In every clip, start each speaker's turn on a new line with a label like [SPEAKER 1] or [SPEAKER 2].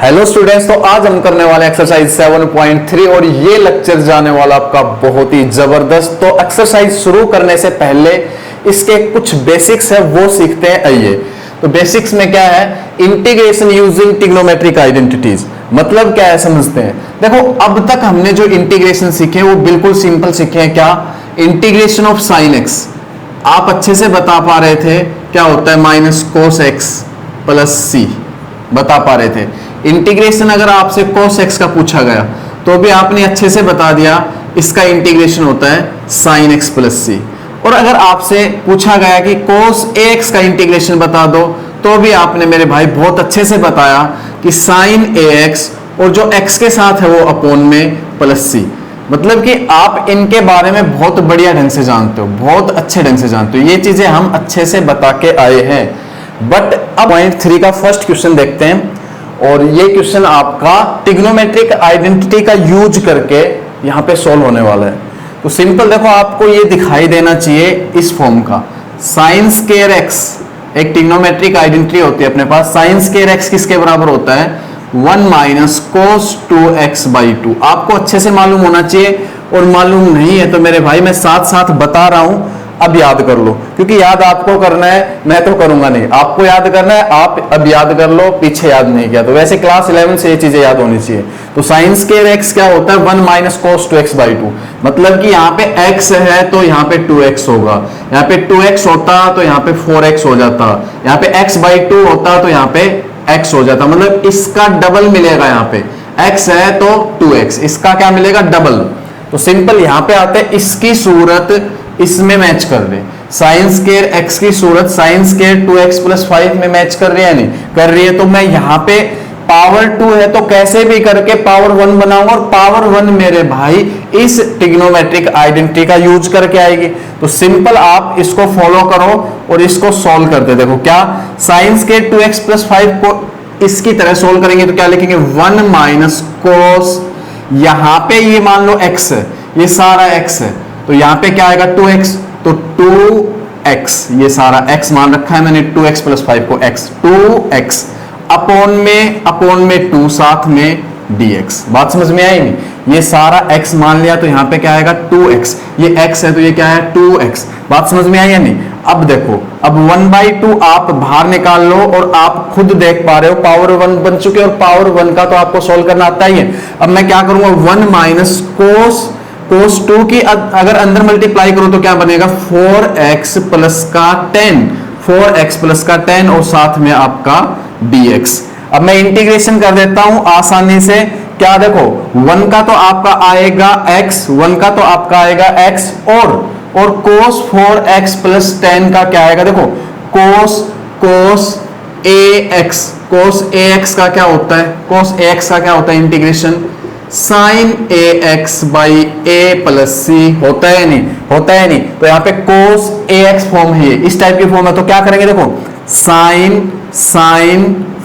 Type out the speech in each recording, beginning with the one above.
[SPEAKER 1] Hello students, तो आज हम करने वाले एक्सरसाइज 7.3 और ये लेक्चर जाने वाला आपका बहुत ही जबरदस्त। तो एक्सरसाइज शुरू करने से पहले इसके कुछ बेसिक्स है वो सीखते हैं। आइए, तो बेसिक्स में क्या है, इंटीग्रेशन यूजिंग ट्रिग्नोमेट्रिक आइडेंटिटीज मतलब क्या है समझते हैं। देखो, अब तक हमने जो इंटीग्रेशन सीखे वो बिल्कुल सिंपल सीखे हैं। क्या? इंटीग्रेशन ऑफ साइन एक्स आप अच्छे से बता पा रहे थे क्या होता है, माइनस कोस एक्स प्लस सी बता पा रहे थे। इंटीग्रेशन अगर आपसे cos x का पूछा गया तो भी आपने अच्छे से बता दिया, इसका इंटीग्रेशन होता है sin x प्लस सी। और अगर आपसे पूछा गया कि cos ax का इंटीग्रेशन बता दो तो भी आपने मेरे भाई बहुत अच्छे से बताया कि sin ax और जो x के साथ है वो अपोन में प्लस सी। मतलब कि आप इनके बारे में बहुत बढ़िया ढंग से जानते हो, बहुत अच्छे ढंग से जानते हो। ये चीजें हम अच्छे से बता के आए हैं। बट अब पॉइंट 3 का फर्स्ट क्वेश्चन देखते हैं, और ये क्वेश्चन आपका ट्रिग्नोमेट्रिक आइडेंटिटी का यूज करके यहां पे सॉल्व होने वाला है। तो सिंपल देखो, आपको ये दिखाई देना चाहिए इस फॉर्म का। साइन स्क्वायर एक्स एक ट्रिग्नोमेट्रिक आइडेंटिटी होती है अपने पास। साइन स्क्वायर एक्स किसके बराबर होता है? 1 माइनस कोस 2x बाई 2। आपको अच्छे से मालूम होना चाहिए, और मालूम नहीं है तो मेरे भाई मैं साथ साथ बता रहा हूं, अब याद कर लो। क्योंकि याद आपको करना है, मैं तो करूंगा नहीं, आपको याद करना है। आप अब याद कर लो, पीछे याद नहीं किया तो वैसे क्लास 11 से ये चीजें याद होनी चाहिए। तो साइन स्क्वायर एक्स क्या होता है? 1 माइनस कोस 2x बाई 2। मतलब कि यहाँ पे x है तो यहाँ पे 2x होगा, यहाँ पे 2x होता तो यहाँ पे 4x हो जाता, यहाँ पे x बाई 2 होता तो यहाँ पे x हो जाता। मतलब इसका डबल मिलेगा। यहाँ पे x है तो 2x, इसका क्या मिलेगा? डबल। तो सिंपल यहाँ पे आते हैं, इसकी सूरत इसमें मैच कर रहे, साइन स्क्वायर एक्स की सूरत साइन स्क्वायर 2x प्लस 5 में मैच कर रही है, नहीं कर रही है। तो मैं यहाँ पे पावर 2 है तो कैसे भी करके पावर 1 बनाऊंगा, और पावर 1 मेरे भाई इस ट्रिग्नोमेट्रिक आइडेंटिटी का यूज करके आएगी। तो सिंपल आप इसको फॉलो करो और इसको सॉल्व करते। देखो क्या, साइन स्क्वायर 2x प्लस 5 को इसकी तरह सॉल्व करेंगे तो क्या लिखेंगे? 1 माइनस कोस, यहाँ पे ये मान लो x है, ये सारा x है, तो यहां पे क्या आएगा? 2x, तो 2x, ये सारा x मान रखा है मैंने, 2x प्लस 5 को x, 2x अपोन में 2 साथ में dx। बात समझ में आई नहीं? ये सारा x मान लिया तो यहां पे क्या आएगा? 2x, ये x है तो ये क्या है? 2x। बात समझ में आई या नहीं? अब देखो, अब 1/2 आप बाहर निकाल लो और आप खुद देख पा रहे हो पावर 1 बन चुके, और पावर 1 का तो आपको सॉल्व करना आता ही है। अब मैं क्या करूंगा? 1 माइनस कोस 2 की अगर अंदर मल्टीप्लाई करो तो क्या बनेगा? 4x प्लस का 10, 4x प्लस का 10 और साथ में आपका dx। अब मैं इंटीग्रेशन कर देता हूं आसानी से। क्या देखो, 1 का तो आपका आएगा x, 1 का तो आपका आएगा x, और cos 4x प्लस 10 का क्या आएगा? देखो cos ax का क्या होता है? cos ax का क्या होता है? Integration sine ax by a plus C होता है नहीं? होता है नहीं। तो यहाँ पे cos ax फॉर्म है, इस टाइप की फॉर्म है। तो क्या करेंगे? देखो साइन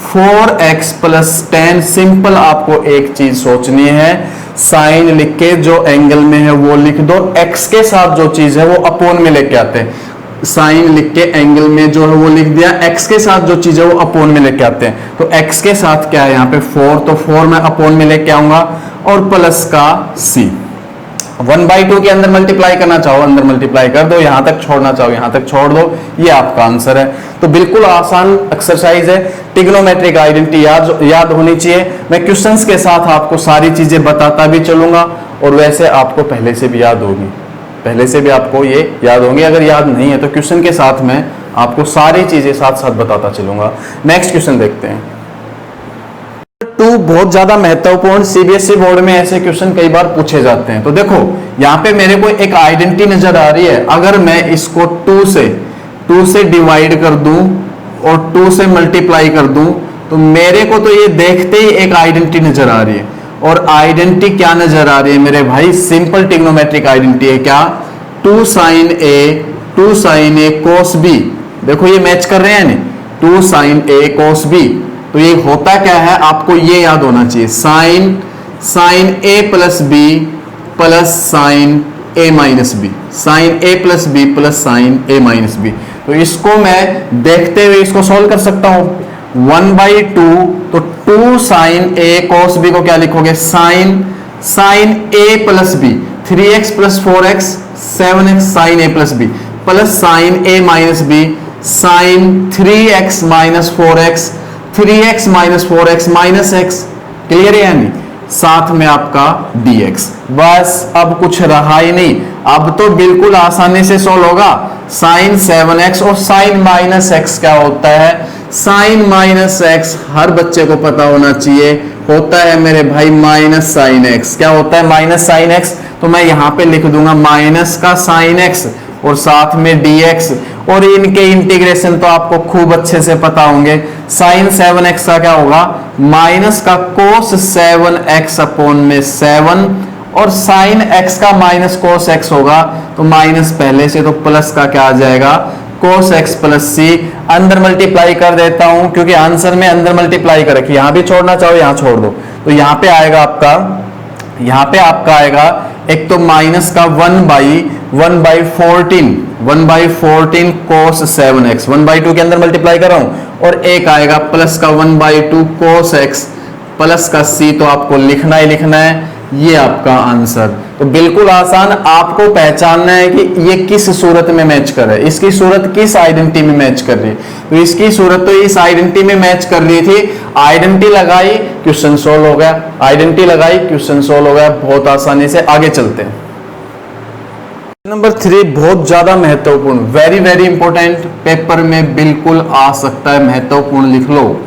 [SPEAKER 1] 4x प्लस 10। सिंपल आपको एक चीज सोचनी है, साइन लिख के जो एंगल में है वो लिख दो, x के साथ जो चीज है वो अपोन में लेके आते हैं। साइन लिख के एंगल में जो है वो लिख दिया, x के साथ जो चीज है वो अपोन में लेके आते हैं। तो x के साथ क्या है यहाँ पे? 4, तो 4 मैं अपोन में लेके आऊंगा, और प्लस का c। 1/2 के अंदर मल्टीप्लाई करना चाहो अंदर मल्टीप्लाई कर दो, यहां तक छोड़ना चाहो यहां तक छोड़ दो, ये आपका आंसर है। तो बिल्कुल आसान एक्सरसाइज है। ट्रिग्नोमेट्रिक आइडेंटिटी याद होनी चाहिए। मैं क्वेश्चंस के साथ आपको सारी चीजें बताता भी चलूंगा, और वैसे आपको पहले से भी याद होगी, पहले से भी आपको ये याद होंगी। अगर याद नहीं है तो क्वेश्चन के साथ मैं आपको सारी चीजें साथ साथ बताता चलूंगा। नेक्स्ट क्वेश्चन देखते हैं। 2 बहुत ज्यादा महत्वपूर्ण, सीबीएसई बोर्ड में ऐसे क्वेश्चन कई बार पूछे जाते हैं। तो देखो, यहाँ पे मेरे को एक आइडेंटिटी नजर आ रही है। अगर मैं इसको 2 से डिवाइड कर दूं और 2 से मल्टीप्लाई कर दूं तो मेरे को तो ये देखते ही एक आइडेंटिटी नजर आ रही है। और आइडेंटिटी क्या नजर आ रही है मेरे भाई? सिंपल ट्रिग्नोमेट्रिक आइडेंटिटी है। क्या? 2 sin a cos b। देखो ये मैच कर रहे हैं नहीं? 2 sin a cos b। तो ये होता क्या है, आपको ये याद होना चाहिए, sine a plus b plus sine a minus b, sine a plus b plus sine a minus b। तो इसको मैं देखते हुए इसको सॉल्व कर सकता हूं। 1/2, तो 2 साइन ए cos b को क्या लिखोगे, sine A plus B, 3x plus 4x 7x sine A plus B, plus sine A minus B sine 3x minus 4x, 3x minus 4x minus x। Clear है या नहीं? साथ में आपका dx। बस अब कुछ रहा ही नहीं, अब तो बिल्कुल आसानी से सोल्व होगा। साइन 7x और साइन माइनस x क्या होता है? साइन माइनस x हर बच्चे को पता होना चाहिए, होता है मेरे भाई माइनस साइन x। क्या होता है? Minus sine x। तो मैं यहां पे लिख दूंगा माइनस का साइन x और साथ में dx, और इनके इंटीग्रेशन तो आपको खूब अच्छे से पता होंगे। साइन 7x का क्या होगा? माइनस का कोस 7x अपॉन में 7, और साइन x का माइनस कोस x होगा, तो माइनस पहले से, तो प्लस का क्या आ जाएगा? कोस x प्लस c। अंदर मल्टीप्लाई कर देता हूं क्योंकि आंसर में अंदर मल्टीप्लाई कर रखी, यहां भी छोड़ना चाहो यहां छोड़ दो, तो यहां पे आएगा आपका, यहां पे आपका आएगा एक तो माइनस का 1/14 कोस 7x, 1/2 के अंदर मल्टीप्लाई कर रहा हूं, और एक आएगा प्लस का 1/2 कोस x प्लस का c। तो आपको लिखना ही लिखना है, ये आपका आंसर। तो बिल्कुल आसान, आपको पहचानना है कि ये किस सूरत में मैच कर रहा है, इसकी सूरत किस आइडेंटिटी में मैच कर रही है। तो इसकी सूरत तो इस आइडेंटिटी में मैच कर रही थी, आइडेंटिटी लगाई, क्वेश्चन सोल्व हो गया, आइडेंटिटी लगाई, क्वेश्चन सोल्व हो गया, बहुत आसानी से। आगे चलते हैं। नंबर 3 बहुत ज्यादा महत्वपूर्ण, वेरी वेरी इंपॉर्टेंट, पेपर में बिल्कुल आ सकता है, महत्वपूर्ण लिख लो,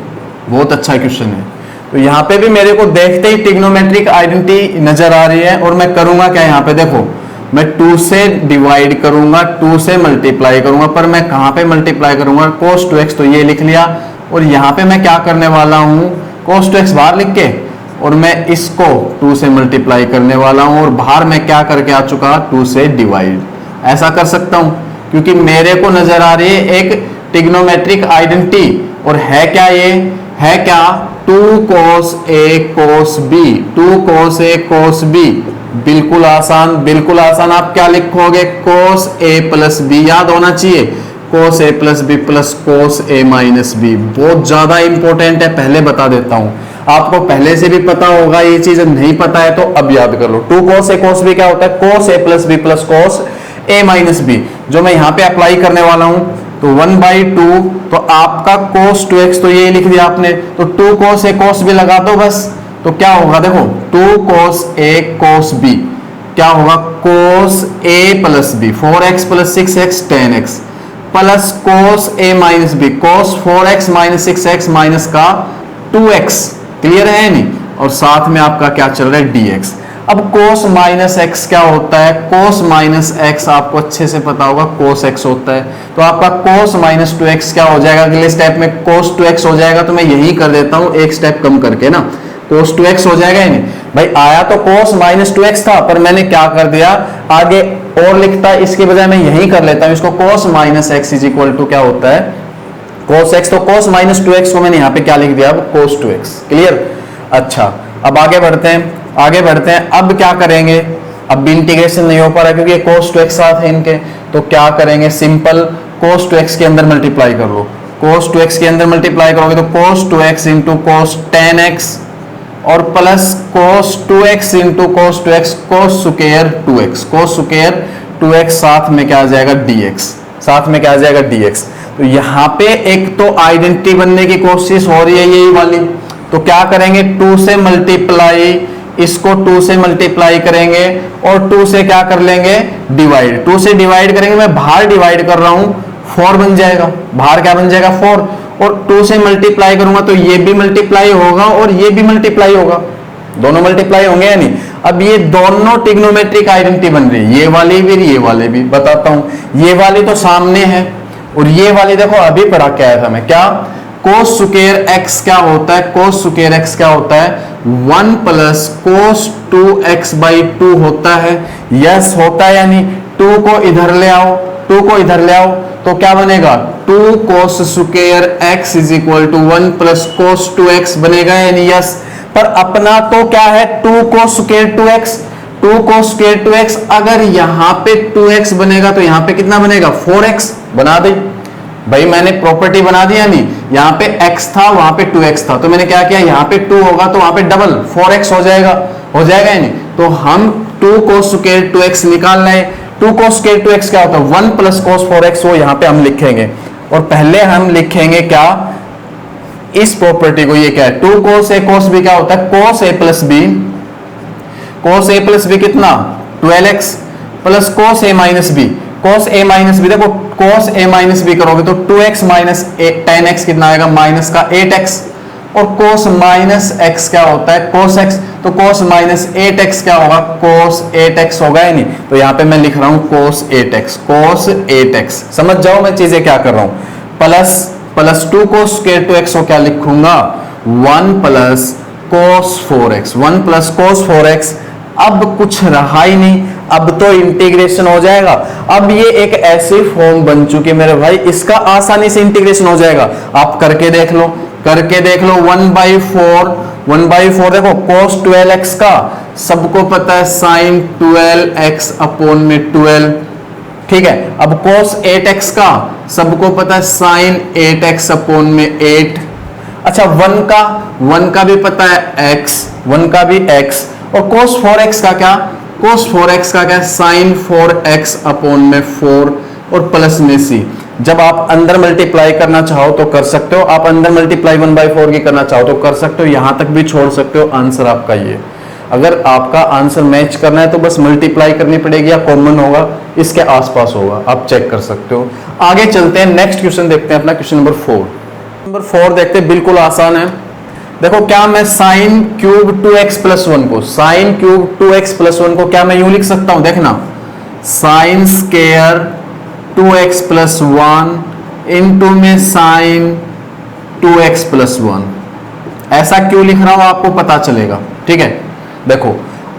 [SPEAKER 1] बहुत अच्छा क्वेश्चन है। तो यहां पे भी मेरे को देखते ही ट्रिग्नोमेट्रिक आइडेंटिटी नजर आ रही है, और मैं करूंगा क्या, यहां पे देखो मैं 2 से डिवाइड करूंगा, 2 से मल्टीप्लाई करूंगा, पर मैं कहां पे मल्टीप्लाई करूंगा? cos 2x, तो ये लिख लिया, और यहां पे मैं क्या करने वाला हूं? cos 2x बाहर लिख के, और मैं इसको 2 से मल्टीप्लाई करने वाला हूं, और बाहर मैं क्या करके आ चुका? 2 से डिवाइड। ऐसा कर सकता हूं क्योंकि मेरे को नजर आ रही है एक ट्रिग्नोमेट्रिक आइडेंटिटी, और है क्या? ये है क्या? 2 cos a cos b, 2 cos a cos b। बिल्कुल आसान, बिल्कुल आसान। आप क्या लिखोगे? cos a प्लस b, याद होना चाहिए, cos a plus b plus cos a minus b। बहुत ज्यादा इंपॉर्टेंट है, पहले बता देता हूं, आपको पहले से भी पता होगा, ये चीज नहीं पता है तो अब याद कर लो। 2 cos a cos b क्या होता है? cos a plus b plus cos a minus b, जो मैं यहां पे अप्लाई करने वाला हूं। तो 1/2, तो आपका cos 2x, तो ये लिख दिया आपने, तो 2 cos a cos b लगा दो बस। तो क्या होगा? देखो 2 cos a cos b क्या होगा? cos a plus b, 4x plus 6x 10x, plus cos a minus b, cos 4x minus 6x minus का 2x। क्लियर है नहीं? और साथ में आपका क्या चल रहा है? dx। अब cos माइनस x क्या होता है? cos माइनस x आपको अच्छे से पता होगा, cos x होता है। तो आपका cos माइनस 2x क्या हो जाएगा? अगले स्टेप में cos 2x हो जाएगा, तो मैं यही कर देता हूं एक स्टेप कम करके ना, cos 2x हो जाएगा ही नहीं भाई। आया तो cos माइनस 2x था, पर मैंने क्या कर दिया, आगे और लिखता, इसके बजाय मैं यही कर लेता हूं इसको, cos minus x is equal to क्या होता है? cos x। तो cos माइनस 2x को मैंने यहां पे क्या लिख दिया? अब cos 2x। क्लियर? अच्छा, अब आगे बढ़ते हैं, आगे बढ़ते हैं। अब क्या करेंगे? अब भी इंटीग्रेशन नहीं हो पा रहा क्योंकि cos 2x साथ है इनके, तो क्या करेंगे? सिंपल cos 2x के अंदर मल्टीप्लाई कर लो, cos 2x के अंदर मल्टीप्लाई करोगे तो cos 2x into cos 10x, और plus cos 2x into cos 2x, cos square 2x, cos square 2x, साथ में क्या आ जाएगा? dx, साथ में क्या आ जाएगा? dx। तो यहाँ पे एक तो आइडेंटिटी बनने की कोशिश हो रही है यही वाली, तो क्या करेंगे? 2 से मल्टीप्लाई, इसको 2 से मल्टीप्लाई करेंगे, और 2 से क्या कर लेंगे? डिवाइड। 2 से डिवाइड करेंगे, मैं बाहर डिवाइड कर रहा हूं, 4 बन जाएगा, बाहर क्या बन जाएगा? 4। और 2 से मल्टीप्लाई करूंगा तो ये भी मल्टीप्लाई होगा और ये भी मल्टीप्लाई होगा, दोनों मल्टीप्लाई होंगे या नहीं? अब ये दोनों ट्रिग्नोमेट्रिक आइडेंटिटी बन रही है, ये वाली भी ये वाले भी। बताता हूं, ये वाली तो सामने है, और ये वाली देखो अभी पढ़ा के आया था मैं, क्या? cos स्क्वायर x क्या होता है? cos स्क्वायर x क्या होता है? 1 प्लस cos 2x बाई 2 होता है। यस होता है या नहीं? 2 को इधर ले आओ, 2 को इधर ले आओ, तो क्या बनेगा? 2 cos square x is equal to 1 plus cos 2x बनेगा या नहीं? यस। पर अपना तो क्या है? 2 cos square 2x, 2 cos square 2x। अगर यहां पे 2x बनेगा तो यहां पे कितना बनेगा? 4x। बना दे, भाई मैंने प्रॉपर्टी बना दिया नहीं, यहाँ पे x था वहां पे 2x था, तो मैंने क्या किया, यहाँ पे 2 होगा तो वहां पे डबल 4x हो जाएगा या नहीं। तो हम 2 cos स्क्वायर 2x निकाल रहे हैं। 2 cos स्क्वायर 2x क्या होता है, 1 प्लस cos 4x, वो यहाँ पे हम लिखेंगे। और पहले हम लिखेंगे क्या, इस प्रॉपर्टी को, ये क्या है 2 cos a cos b क्या होता है, cos a plus b, cos a plus b कितना 12x plus cos a minus b, cos a minus b, देखो cos a माइनस b करोगे तो 2x माइनस 10x कितना आएगा, माइनस का 8x, और cos माइनस x क्या होता है, cos x, तो cos माइनस 8x क्या होगा, cos 8x होगा या नहीं। तो यहाँ पे मैं लिख रहा हूँ cos 8x, समझ जाओ मैं चीजें क्या कर रहा हूँ। प्लस 2 cos स्क्वायर 2x को क्या लिखूंगा, 1 plus cos 4x, 1 plus cos 4x। अब कुछ रहा ही नहीं, अब तो इंटीग्रेशन हो जाएगा। अब ये एक ऐसी फॉर्म बन चुकी है मेरे भाई, इसका आसानी से इंटीग्रेशन हो जाएगा। आप करके देख लो 1/4 देखो cos 12x का सबको पता है sin 12x अपॉन में 12, ठीक है। अब cos 8x का सबको पता है sin 8x अपॉन में 8। अच्छा 1 का भी पता है x, 1 का भी x, और cos 4x का क्या, cos 4x का क्या, sin 4x अपॉन में 4, और प्लस में c। जब आप अंदर मल्टीप्लाई करना चाहो तो कर सकते हो, आप अंदर मल्टीप्लाई 1/4 की करना चाहो तो कर सकते हो, यहां तक भी छोड़ सकते हो। आंसर आपका ये, अगर आपका आंसर मैच करना है तो बस मल्टीप्लाई करनी पड़ेगी या कॉमन होगा, इसके आसपास होगा, आप चेक कर सकते हो। आगे चलते हैं, नेक्स्ट क्वेश्चन देखते हैं अपना, क्वेश्चन नंबर 4 देखते हैं, बिल्कुल आसान है। देखो क्या मैं साइन क्यूब 2x प्लस 1 को, साइन क्यूब 2x प्लस 1 को क्या मैं यूं लिख सकता हूं, देखना sine square 2x plus 1 into में साइन 2x प्लस 1। ऐसा क्यों लिख रहा हूं आपको पता चलेगा, ठीक है। देखो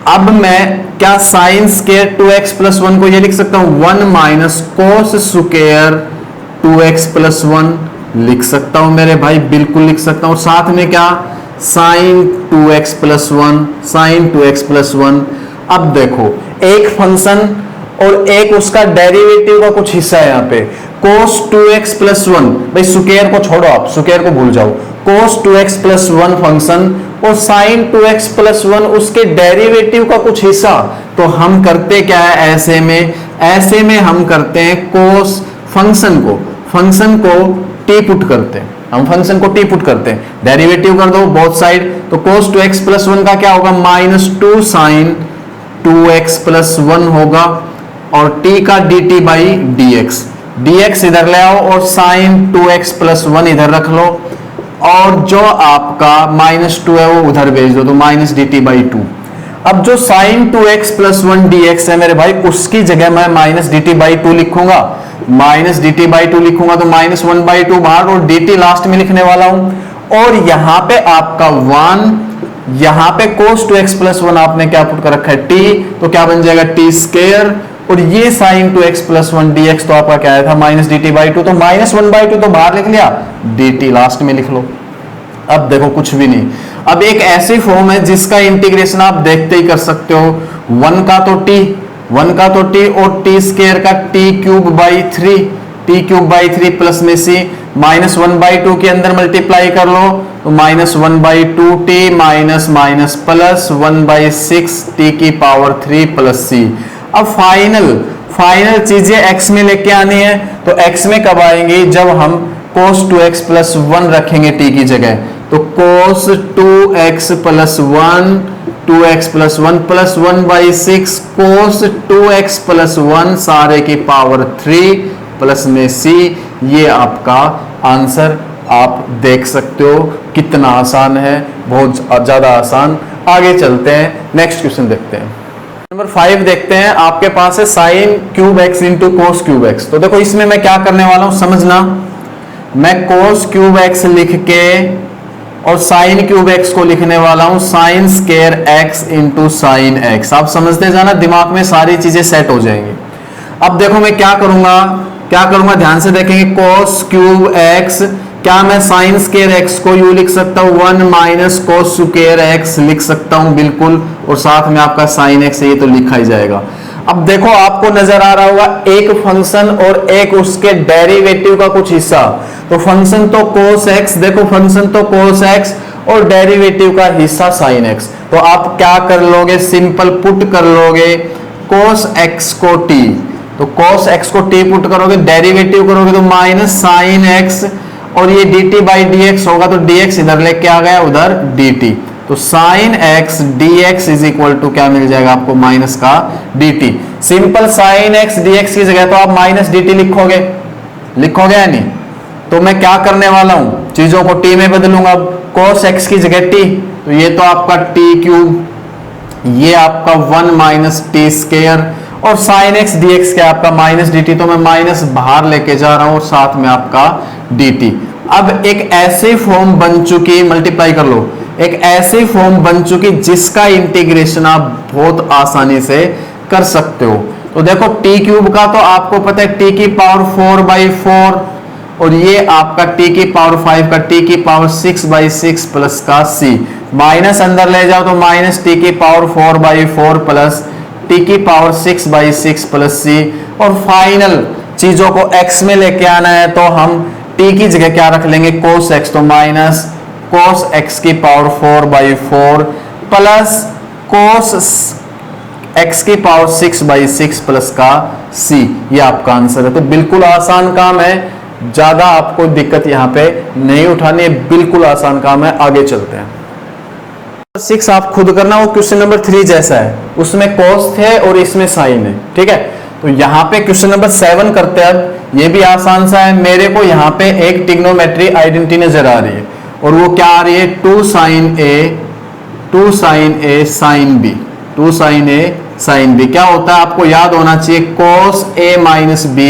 [SPEAKER 1] अब मैं क्या साइन स्क्वायर 2x प्लस 1 को ये लिख सकता हूं 1 minus cos square 2x plus 1 लिख सकता हूं मेरे भाई, बिल्कुल लिख सकता हूं। साथ में क्या sign 2x plus 1, sign 2x plus 1। अब देखो एक फंक्शन और एक उसका डेरिवेटिव का कुछ हिस्सा है यहाँ पे, cos 2x प्लस 1, भाई स्क्वायर को छोड़ो, आप स्क्वायर को भूल जाओ, cos 2x प्लस 1 फंक्शन और sin 2x प्लस 1 उसके डेरिवेटिव का कुछ हिस्सा। तो हम करते क्या है ऐसे में हम करते हैं cos फंक्शन को टी पुट करते हैं, हम फंक्शन को टी पुट करते हैं, डेरिवेटिव कर दो बोथ साइड। तो cos 2x प्लस 1 का क्या होगा, -2 sin 2x प्लस 1 होगा, और t का dt बाई dx इधर ले आओ, और sin 2x प्लस 1 इधर रख लो, और जो आपका -2 है वो उधर भेज दो, तो -dt बाई 2। अब जो sin 2x प्लस 1 dx है मेरे भाई, उसकी जगह मैं -dt बाई 2 लिखूंगा, -dt बाई 2 लिखूंगा, तो -1/2 बाहर, और dt लास्ट में लिखने वाला हूं। और यहां पे आपका 1, यहां पे cos 2x प्लस 1 आपने क्या पुट कर रखा है t, तो क्या बन जाएगा t स्क्वायर, और ये sin 2x प्लस 1 dx तो आपका क्या आया था -dt बाई 2, तो -1/2 तो बाहर लिख लिया, dt लास्ट में लिख लो। अब देखो कुछ भी नहीं, अब एक ऐसी फॉर्म है जिसका इंटीग्रेशन आप देखते ही कर सकते हो, 1 का तो t और t स्क्वायर का t क्यूब बाई 3 प्लस में c, -1/2 के अंदर मल्टीप्लाई कर लो, तो -1/2 t माइनस प्लस 1/6 t की पावर 3 प्लस c। अब फाइनल चीजें x में लेके आनी है, तो x में कब आएंगी, जब हम cos 2x प्लस 1 रखेंगे t की जगह, तो cos 2x plus 1 2x plus 1 plus 1/6 cos 2x plus 1 सारे की पावर 3 प्लस में c। ये आपका आंसर आप देख सकते हो, कितना आसान है, बहुत ज्यादा आसान। आगे चलते हैं, नेक्स्ट क्वेश्चन देखते हैं, नंबर 5 देखते हैं। आपके पास है sine cube x into cos cube x. तो देखो इसमें मैं क्या करने वाला हूं समझना, मैं कोस क्यूब एक्स लिख के और साइन क्यूब एक्स को लिखने वाला हूं sine square x into sine x. आप समझते जाना, दिमाग में सारी चीजें सेट हो जाएंगी। अब देखो मैं क्या करूंगा ध्यान से देखेंगे, कोस क्यूब एक्स, क्या मैं साइन स्क्वायर एक्स को यू लिख सकता हूं 1 माइनस कोस स्क्वायर एक्स लिख सकता हूं, बिल्कुल, और साथ में आपका साइन एक्स है, ये तो लिखा ही जाएगा। अब देखो आपको नजर आ रहा होगा एक फंक्शन और एक उसके डेरिवेटिव का कुछ हिस्सा। तो फंक्शन तो cos x, देखो फंक्शन तो cos x और डेरिवेटिव का हिस्सा sin x। तो आप क्या कर लोगे, सिंपल पुट कर लोगे cos x को t, तो cos x को t पुट करोगे, डेरिवेटिव करोगे तो माइनस sin x, और ये dt बाई dx होगा, तो dx इधर लेके आ गया, उधर dt, तो sin x dx is equal to क्या मिल जाएगा आपको, माइनस का dt। Simple sin x dx की जगह तो आप माइनस dt लिखोगे, लिखोगे या नहीं? तो मैं क्या करने वाला हूं, चीजों को t में बदलूंगा। अब cos x की जगह t, तो ये तो आपका t क्यूब, ये आपका 1 माइनस टी स्केयर, और sin x dx क्या आपका माइनस dt, तो मैं माइनस बाहर लेके जा रहा हूं और साथ में आपका dt। अब एक ऐसी फॉर्म बन चुकी, मल्टीप्लाई कर लो, एक ऐसी फॉर्म बन चुकी जिसका इंटीग्रेशन आप बहुत आसानी से कर सकते हो। तो देखो टी क्यूब का तो आपको पता है टी की पावर 4/4, और ये आपका टी की पावर 5 का टी की पावर 6/6 प्लस का c, माइनस अंदर ले जाओ तो माइनस टी की पावर 4/4 प्लस टी की पावर 6/6 प्लस c, और फाइनल चीजों को x में लेके आना है तो हम t की जगह क्या रख लेंगे, cos x, तो माइनस cos x की पावर 4/4 प्लस cos x की पावर 6/6 प्लस का c, ये आपका आंसर है। तो बिल्कुल आसान काम है, ज्यादा आपको दिक्कत यहां पे नहीं उठानी है, बिल्कुल आसान काम है। आगे चलते हैं। 6 आप खुद करना, वो क्वेश्चन नंबर 3 जैसा है, उसमें cos थे और इसमें sin है, ठीक है। तो यहाँ पे क्वेश्चन नंबर 7 करते हैं। अब ये भी आसान सा है, मेरे को यहाँ पे एक ट्रिग्नोमेट्री आइडेंटिटी नजर आ रही है, और वो क्या आ रही है, 2 sin a sin b, 2 sin a sin b क्या होता है आपको याद होना चाहिए, cos a minus b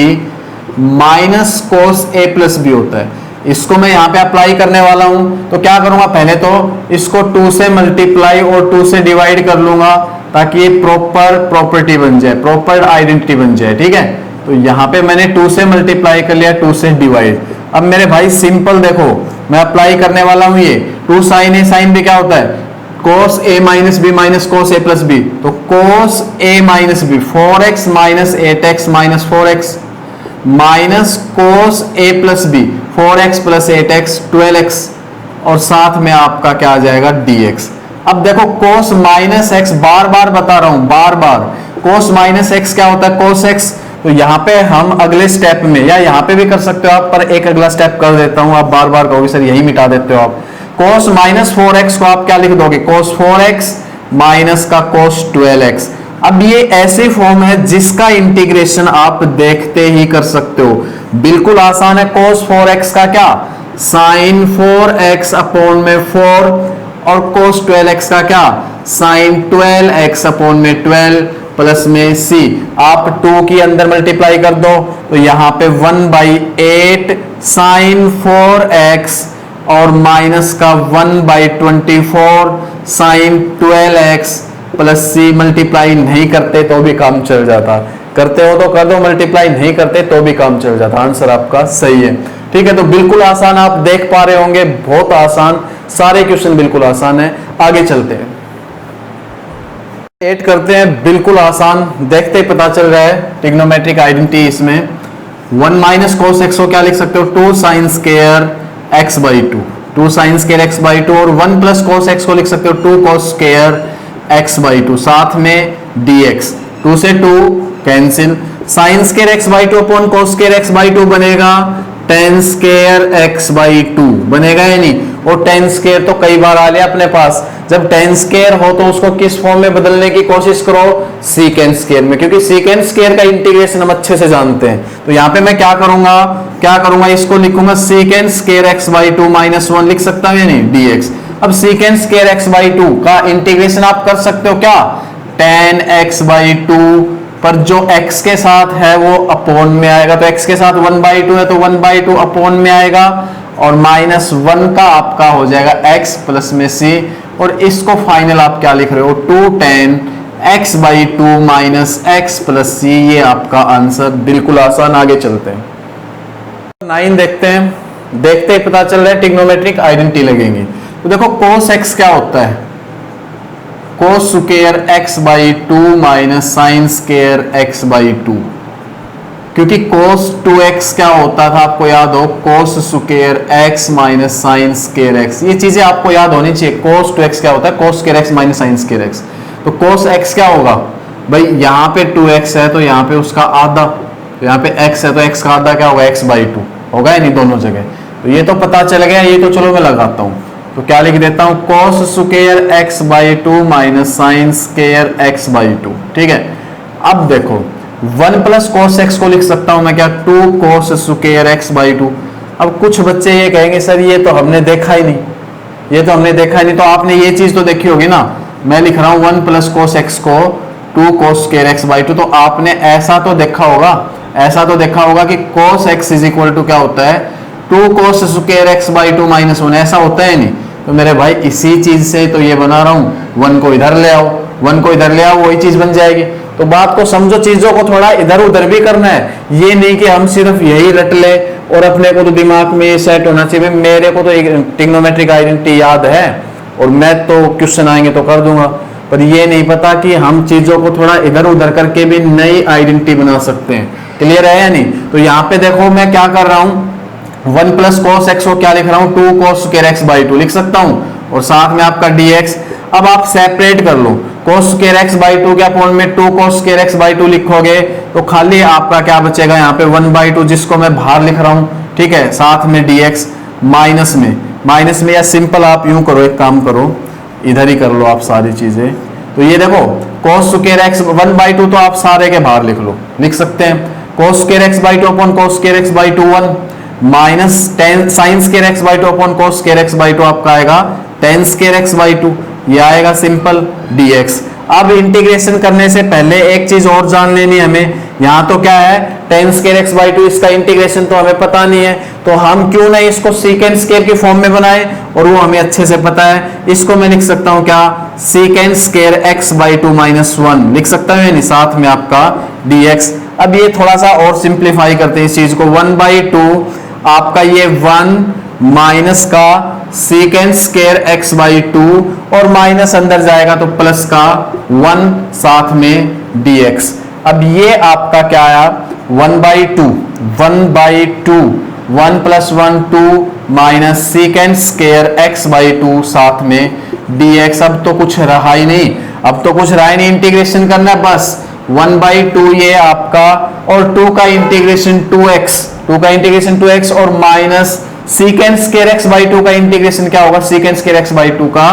[SPEAKER 1] minus cos a plus b होता है। इसको मैं यहाँ पे अप्लाई करने वाला हूं, तो क्या करूंगा, पहले तो इसको 2 से मल्टीप्लाई और 2 से डिवाइड कर लूंगा ताकि ये प्रॉपर प्रॉपर्टी बन जाए, प्रॉपर आइडेंटिटी बन जाए, ठीक है। तो यहाँ पे मैंने 2 से मल्टीप्लाई कर लिया, 2 से डिवाइड। अब मेरे भाई सिंपल देखो, मैं अप्लाई करने वाला हूं ये 2 sin a sin b क्या होता है, cos a minus b minus cos a plus b, तो cos a minus b 4x minus 8x minus 4x minus cos a plus b 4x plus 8x 12x, और साथ में आपका क्या आ जाएगा dx। अब देखो cos माइनस x, बार बार बता रहा हूं, बार बार cos माइनस x क्या होता है, cos x। तो यहाँ पे हम अगले स्टेप में, या यहाँ पे भी कर सकते हो आप, पर एक अगला स्टेप कर देता हूं, आप बार बार कहोगे सर यही मिटा देते हो आप। cos माइनस 4x को आप क्या लिख दोगे, cos 4x माइनस का cos 12x। अब ये ऐसी फॉर्म है जिसका इंटीग्रेशन आप देखते ही कर सकते हो, बिल्कुल आसान है। cos 4x का क्या, sin 4x अपॉन में 4, और cos 12x का क्या, sin 12x अपॉन में 12 प्लस में c। आप 2 की अंदर मल्टीप्लाई कर दो, तो यहां पे 1/8 sin 4x और माइनस का 1/24 sin 12x plus c। Multiply नहीं करते तो भी काम चल जाता, करते हो तो कर दो, मल्टीप्लाई नहीं करते तो भी काम चल जाता। आंसर आपका सही है, ठीक है। तो बिल्कुल आसान, आप देख पा रहे होंगे, बहुत आसान, सारे क्वेश्चन बिल्कुल आसान है। आगे चलते हैं, 8 करते हैं, बिल्कुल आसान, देखते ही पता चल रहा है ट्रिग्नोमेट्रिक आइडेंटिटी। इसमें 1 माइनस cos x को क्या लिख सकते हो, 2 sin square x/2, 2 sin square x/2, और 1 प्लस cos x को लिख सकते हो 2 cos स्क्वायर x/2, साथ में dx, 2 से 2 cancel, sin square x/2 upon cos square x/2 बनेगा tan स्क्वायर x/2 बनेगा या नहीं। और tan स्क्वायर तो कई बार आ लिया अपने पास, जब tan स्क्वायर हो तो उसको किस फॉर्म में बदलने की कोशिश करो, secant स्क्वायर में, क्योंकि secant स्क्वायर का इंटीग्रेशन हम अच्छे से जानते हैं। तो यहाँ पे मैं क्या करूंगा, इसको लिखूंगा secant स्क्वायर x/2 माइनस 1 लिख सकता हूं या नहीं, dx। अब secant स्क्वायर x/2 का इंटीग्रेशन आप कर सकते हो क्या, tan x/2 पर जो x के साथ है वो अपॉन में आएगा, तो x के साथ 1/2 है तो 1/2 अपॉन में आएगा, और -1 का आपका हो जाएगा x प्लस में c, और इसको फाइनल आप क्या लिख रहे हो, 2 tan x/2 minus x plus c, ये आपका आंसर। बिल्कुल आसान, आगे चलते हैं। 9 देखते हैं, देखते ही पता चल रहा है ट्रिग्नोमेट्रिक आइडेंटिटी लगेंगी। तो देखो cos x क्या होता है, cos square x by two minus sine square x by to, क्योंकि cos 2x क्या होता था आपको याद हो, cos square x minus sine square x। ये चीजें आपको याद होनी चाहिए। cos 2x क्या होता है, cos square x minus sine square x। तो cos x क्या होगा भाई, यहाँ पे 2x है तो यहाँ पे उसका आधा, तो यहाँ पे x है तो x का आधा क्या होगा, x बाई टू होगा, नहीं दोनों जगह। तो ये तो पता चल गया, ये तो चलो मैं लगाता हूँ। तो क्या लिख देता हूँ, cos square x by two minus sine square x by two. ठीक है, अब देखो 1 प्लस कॉस एक्स को लिख सकता हूं मैं क्या, 2 cos square x by to. अब कुछ बच्चे ये कहेंगे सर ये तो हमने देखा ही नहीं, ये तो हमने देखा ही नहीं। तो आपने ये चीज तो देखी होगी ना, मैं लिख रहा हूं 1 प्लस कॉस एक्स को 2 cos square x by to. तो आपने ऐसा तो देखा होगा, ऐसा तो देखा होगा कि cos x is equal to क्या होता है, 2 cos square x by two minus 1। ऐसा होता है नहीं। तो मेरे भाई इसी चीज से तो ये बना रहा हूं, 1 को इधर ले आओ, 1 को इधर ले आओ, वही चीज बन जाएगी। तो बात को समझो, चीजों को थोड़ा इधर उधर भी करना है। ये नहीं कि हम सिर्फ यही रट ले और अपने को तो दिमाग में सेट होना चाहिए। मेरे को तो ट्रिग्नोमेट्रिक आइडेंटिटी याद है और मैं तो क्वेश्चन आएंगे तो कर दूंगा, पर ये नहीं पता कि हम चीजों को थोड़ा इधर उधर करके भी नई आइडेंटिटी बना सकते हैं। क्लियर है या नहीं? तो यहाँ पे देखो मैं क्या कर रहा हूँ, 1 प्लस कॉस एक्स को क्या लिख रहा हूँ, 2 cos square x by to लिख सकता हूँ, और साथ में आपका dx। अब आप सेपरेट कर लो, cos square x by to के अपॉन में 2 cos square x by to लिखोगे तो खाली आपका क्या बचेगा यहाँ पे 1 बाई टू, जिसको मैं बाहर लिख रहा हूँ। ठीक है, साथ में dx माइनस में या सिंपल आप यूं करो, एक काम करो इधर ही कर लो आप सारी चीजें। तो ये देखो cos square x 1 by two तो आप सारे के बाहर लिख लो, लिख सकते हैं cos square x by two upon cos square x by to 1 minus 10 sine square x by two upon cos square x by to आपका आएगा 10 स्क्वायर एक्स बाई टू, ये आएगा सिंपल dx। अब इंटीग्रेशन करने से पहले एक चीज और जान लेनी है हमें, यहाँ तो क्या है 10 स्क्वायर एक्स बाई टू, इसका इंटीग्रेशन तो हमें पता नहीं है, तो हम क्यों नहीं इसको सीकेंड स्क्वायर की फॉर्म में बनाए, और वो हमें अच्छे से पता है। इसको मैं लिख सकता हूँ क्या, secant square x by two minus 1 लिख सकता हूँ, यानी साथ में आपका dx। अब ये थोड़ा सा और सिंप्लीफाई करते हैं इस चीज को, 1 बाई टू आपका ये 1 माइनस का secant square x by to, और माइनस अंदर जाएगा तो प्लस का 1 साथ में dx। अब ये आपका क्या आया, 1 by two 1 plus 1 2 minus secant square x by to साथ में dx। अब तो कुछ रहा ही नहीं, अब तो कुछ रहा ही नहीं, इंटीग्रेशन करना है बस। 1 बाई टू ये आपका, और 2 का इंटीग्रेशन 2x और minus secant square x by to का इंटीग्रेशन क्या होगा, secant square x by to का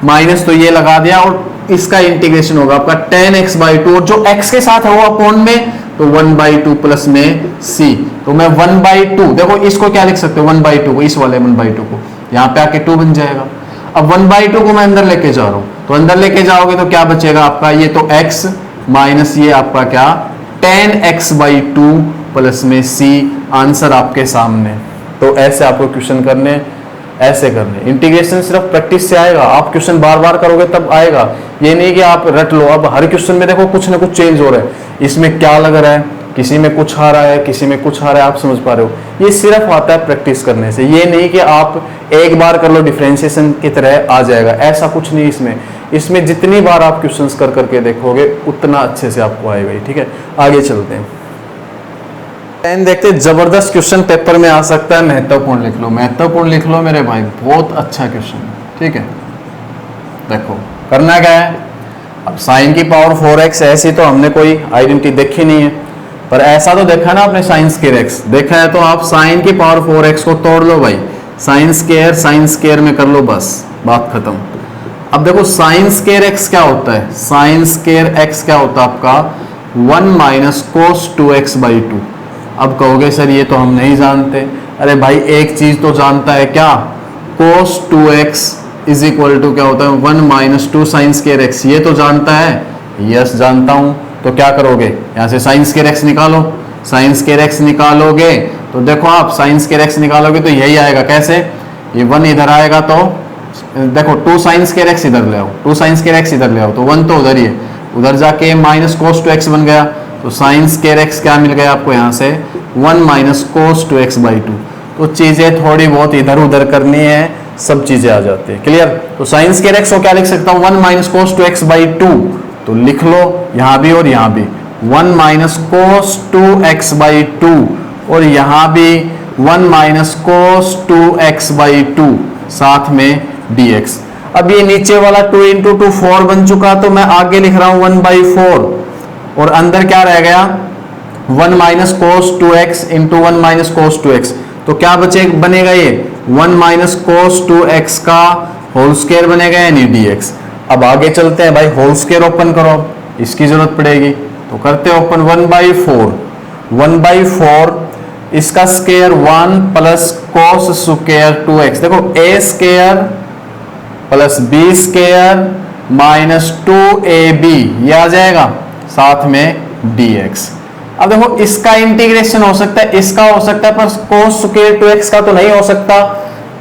[SPEAKER 1] माइनस, तो ये लगा दिया, और इसका इंटीग्रेशन होगा आपका 10x बाई टू, और जो x के साथ है वो अपॉन में, तो 1 बाई टू प्लस में c। तो मैं 1 बाई टू, देखो इसको क्या लिख सकते हो 1 बाई टू को, इस वाले 1 बाई टू को यहाँ पे आके 2 बन जाएगा। अब 1 बाई टू को मैं अंदर लेके जा रहा हूँ, तो अंदर लेके जाओगे तो क्या बचेगा आपका, ये तो x माइनस ये आपका क्या 10x बाई टू प्लस में c। आंसर आपके सामने। तो ऐसे आपको क्वेश्चन करने, ऐसे करने। इंटीग्रेशन सिर्फ प्रैक्टिस से आएगा, आप क्वेश्चन बार बार करोगे तब आएगा, ये नहीं कि आप रट लो। अब हर क्वेश्चन में देखो कुछ ना कुछ चेंज हो रहा है, इसमें क्या लग रहा है, किसी में कुछ आ रहा है, किसी में कुछ आ रहा है, आप समझ पा रहे हो। ये सिर्फ आता है प्रैक्टिस करने से, ये नहीं कि आप एक बार कर लो डिफरेंशिएशन की तरह आ जाएगा, ऐसा कुछ नहीं। इसमें जितनी बार आप क्वेश्चंस कर करके देखोगे उतना अच्छे से आपको आएगा। ठीक है, आगे चलते हैं। देखते जबरदस्त क्वेश्चन पेपर में आ सकता है, महत्वपूर्ण लिख लो, महत्वपूर्ण लिख लो मेरे भाई, बहुत अच्छा क्वेश्चन। ठीक है, देखो करना क्या है, अब साइन की पावर 4x, ऐसी तो हमने कोई आइडेंटिटी देखी नहीं है, पर ऐसा तो देखा ना आपने, साइन स्क्वायर x देखा है, तो आप साइन की पावर 4x को तोड़ लो भाई, साइन स्क्वायर में कर लो, बस बात खत्म। अब देखो साइन स्क्वायर x क्या होता है, साइन स्क्वायर x क्या होता है आपका 1 minus cos 2x by two. अब कहोगे सर ये तो हम नहीं जानते, अरे भाई एक चीज तो जानता है क्या, cos 2x is equal to क्या होता है 1 माइनस 2 साइन स्क्वायर x, ये तो जानता है, यस जानता हूं। तो क्या करोगे, यहां से साइन स्क्वायर x निकालो, साइन स्क्वायर x निकालोगे तो देखो आप साइन स्क्वायर x निकालोगे तो यही आएगा, कैसे, ये 1 इधर आएगा तो देखो 2 साइन स्क्वायर x इधर ले आओ, 2 साइन स्क्वायर x इधर ले आओ, तो 1 तो उधर ही है, उधर जाके माइनस cos 2x बन गया, तो साइन स्क्वायर x क्या मिल गया आपको यहाँ से 1 minus cos 2x by two. तो चीजें थोड़ी बहुत इधर उधर करनी है, सब चीजें आ जाती है। क्लियर? तो साइन स्क्वायर एक्स को क्या लिख सकता हूं, 1 माइनस कोस 2x बाई 2, तो लिख लो यहां भी और यहां भी 1 माइनस कोस 2x बाई 2, और यहां भी 1 माइनस कोस 2x बाई 2, साथ में dx। अब ये नीचे वाला 2 इंटू 2 4 बन चुका, तो मैं आगे लिख रहा हूं 1 बाई 4, और अंदर क्या रह गया 1 minus cos 2x into 1 minus cos 2x, तो क्या बनेगा ये 1 माइनस कोस 2x का होल स्क्वायर बनेगा यानी dx। अब आगे चलते हैं भाई, होल स्क्वायर ओपन करो, इसकी जरूरत पड़ेगी, तो करते हैं ओपन। 1 बाई 4, 1 बाई 4 इसका square 1 plus cos square 2x, देखो a square plus b square minus 2ab, ये आ जाएगा, साथ में dx। अब देखो इसका इंटीग्रेशन हो सकता है, इसका हो सकता है, पर कोस स्क्वायर 2x का तो नहीं हो सकता,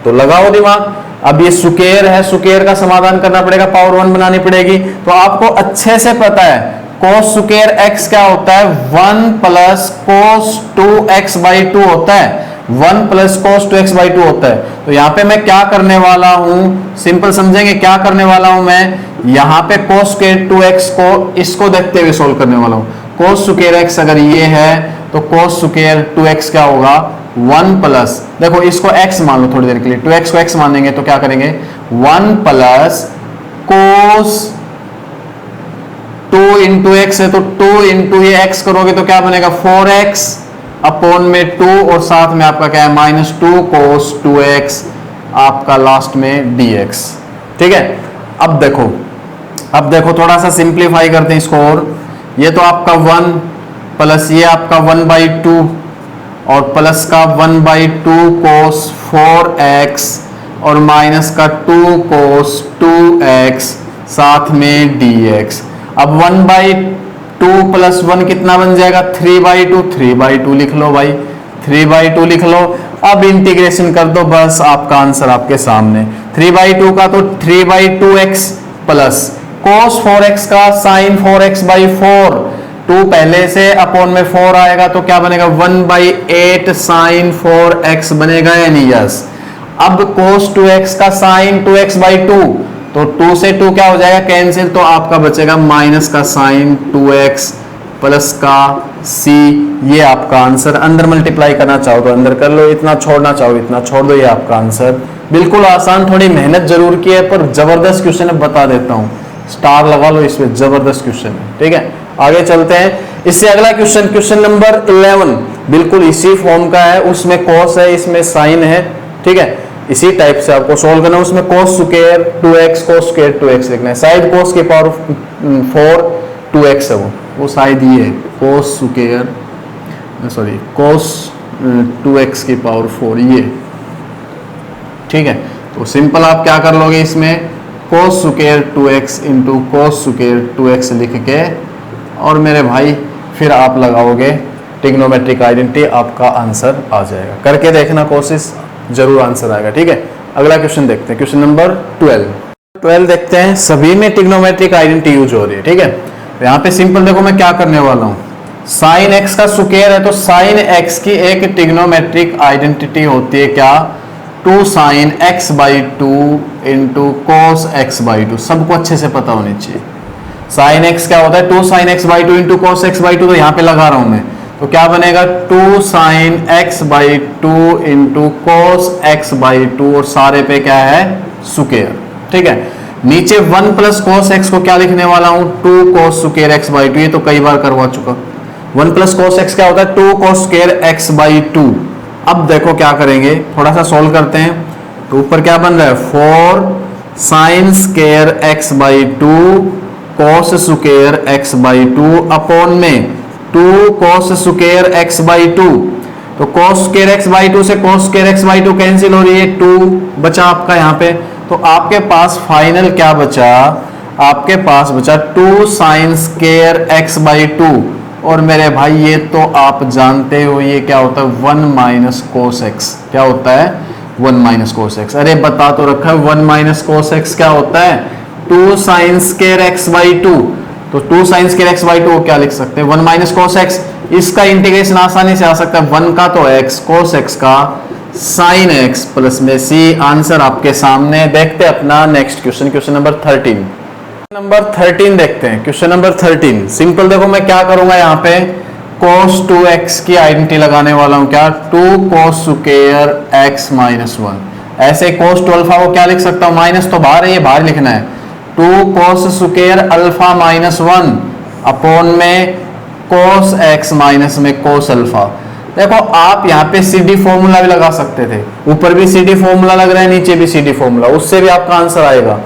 [SPEAKER 1] तो लगाओ दिमाग। अब ये स्क्वायर है, स्क्वायर का समाधान करना पड़ेगा, पावर 1 बनानी पड़ेगी। तो आपको अच्छे से पता है कोस स्क्वायर x क्या होता है, 1 प्लस कोस 2x बाई 2 होता है, 1 प्लस कोस 2x बाई 2 होता है। तो यहाँ पे मैं क्या करने वाला हूं, सिंपल समझेंगे, क्या करने वाला हूं मैं, यहाँ पे कोस स्क्वायर 2x को इसको देखते हुए सोल्व करने वाला हूं। कोस स्क्वायर x अगर ये है तो कोस स्क्वायर 2x क्या होगा, 1 प्लस, देखो इसको x मान लो थोड़ी देर के लिए, 2x को x मानेंगे तो क्या करेंगे 1 प्लस कोस 2 इंटू एक्स है, तो 2 इंटू ये x करोगे तो क्या बनेगा 4x अपॉन में 2, और साथ में आपका क्या है माइनस 2 कोस 2x, आपका लास्ट में dx। ठीक है? अब देखो थोड़ा सा सिंप्लीफाई करते हैं इसको, और ये तो आपका 1 प्लस ये आपका 1 बाई 2 और प्लस का 1 बाई 2 कोस 4x और माइनस का 2 कोस 2x, साथ में dx। अब 1 बाई 2 प्लस 1 कितना बन जाएगा 3 बाई 2, 3 बाई 2 लिख लो भाई, 3 बाई 2 लिख लो। अब इंटीग्रेशन कर दो, बस आपका आंसर आपके सामने। 3 बाई 2 का तो 3 by 2x plus cos 4x का sin 4x बाई 4, 2 पहले से अपॉन में 4 आएगा तो क्या बनेगा 1 बाई 8 sin 4x बनेगा यानी यस। अब cos 2x का sin 2x बाई 2, तो 2 से 2 क्या हो जाएगा कैंसिल, तो आपका बचेगा माइनस का sin 2x प्लस का c, ये आपका आंसर। अंदर मल्टीप्लाई करना चाहो तो अंदर कर लो, इतना छोड़ना चाहो इतना छोड़ दो, ये आपका आंसर। बिल्कुल आसान, थोड़ी मेहनत जरूर की है पर जबरदस्त क्वेश्चन है, बता देता हूं, स्टार लगा लो इस पे, जबरदस्त क्वेश्चन है। ठीक है, आगे चलते हैं। इससे अगला क्वेश्चन, क्वेश्चन नंबर 11, बिल्कुल इसी फॉर्म का है, उसमें cos है, इसमें sin है। ठीक है, इसी टाइप से आपको सोल्व करना है। उसमें cos square 2x, cos square 2x लिखना है, शायद cos की पावर 4 2x है, वो शायद ये है cos square, sorry cos 2x की पावर 4 ये। ठीक है, तो सिंपल आप क्या कर लोगे इसमें cos square 2x into cos square 2x लिख के, और मेरे भाई फिर आप लगाओगे ट्रिग्नोमेट्रिक आइडेंटिटी, आपका आंसर आ जाएगा। करके देखना कोशिश, जरूर आंसर आएगा। ठीक है, अगला क्वेश्चन देखते हैं, क्वेश्चन नंबर 12 देखते हैं। सभी में ट्रिग्नोमेट्रिक आइडेंटिटी यूज हो रही है। ठीक है, तो यहाँ पे सिंपल देखो मैं क्या करने वाला हूँ, साइन एक्स का स्क्वायर है, तो साइन एक्स की एक ट्रिग्नोमेट्रिक आइडेंटिटी होती है क्या, 2 sine x by 2 into cos x by 2। सबको अच्छे से पता होनी चाहिए साइन एक्स क्या होता है, 2 sine x by 2 into cos x by 2, तो यहाँ पे लगा रहा हूं मैं, तो क्या बनेगा 2 sine x by 2 into cos x by 2, और सारे पे क्या है स्क्वायर। ठीक है, नीचे 1 प्लस कोस एक्स को क्या लिखने वाला हूं 2 कोस स्क्वायर एक्स बाई 2, ये तो कई बार करवा चुका। 1 प्लस कोस एक्स क्या होता है 2 कोस स्क्वायर एक्स बाई 2। अब देखो क्या करेंगे, थोड़ा सा सोल्व करते हैं। तो ऊपर क्या बन रहा है 4 sine square x by 2 cos square x by 2 upon में 2 कोस स्क्वायर एक्स बाई 2। तो कोस स्क्वायर एक्स बाई 2 से cos square x by 2 cancel हो रही है, 2 बचा आपका यहाँ पे। तो आपके पास फाइनल क्या बचा, आपके पास बचा 2 साइन स्क्वायर एक्स बाई 2, और मेरे भाई ये तो आप जानते हो ये क्या होता है 1 माइनस कोस एक्स। क्या होता है 1 माइनस कोस एक्स। अरे बता तो रखा है 1 माइनस कोस एक्स क्या होता है 2 साइन स्क्वायर एक्स बाई 2। तो 2 साइन स्क्वायर एक्स बाई 2 क्या लिख सकते हैं 1 माइनस कोस एक्स। इसका इंटीग्रेशन आसानी से आ सकता है 1 का तो x, कोस एक्स का साइन एक्स प्लस में सी। आंसर आपके सामने। देखते हैं अपना next question, question number 13। Number 13 देखते हैं। Question number 13 simple. देखो मैं क्या करूंगा यहाँ पे cos 2x की आइडेंटिटी लगाने वाला हूं। क्या 2 cos स्क्वायर x माइनस 1। ऐसे cos 2 अल्फा को क्या लिख सकता हूं, माइनस तो बाहर है, ये बाहर लिखना है। 2 cos square alpha minus 1 upon में cos x माइनस में cos अल्फा। देखो आप यहाँ पे सी डी फॉर्मूला भी लगा सकते थे, ऊपर भी सी डी फॉर्मूला लग रहा है, नीचे भी सी डी फॉर्मूला, उससे भी आपका आंसर आएगा।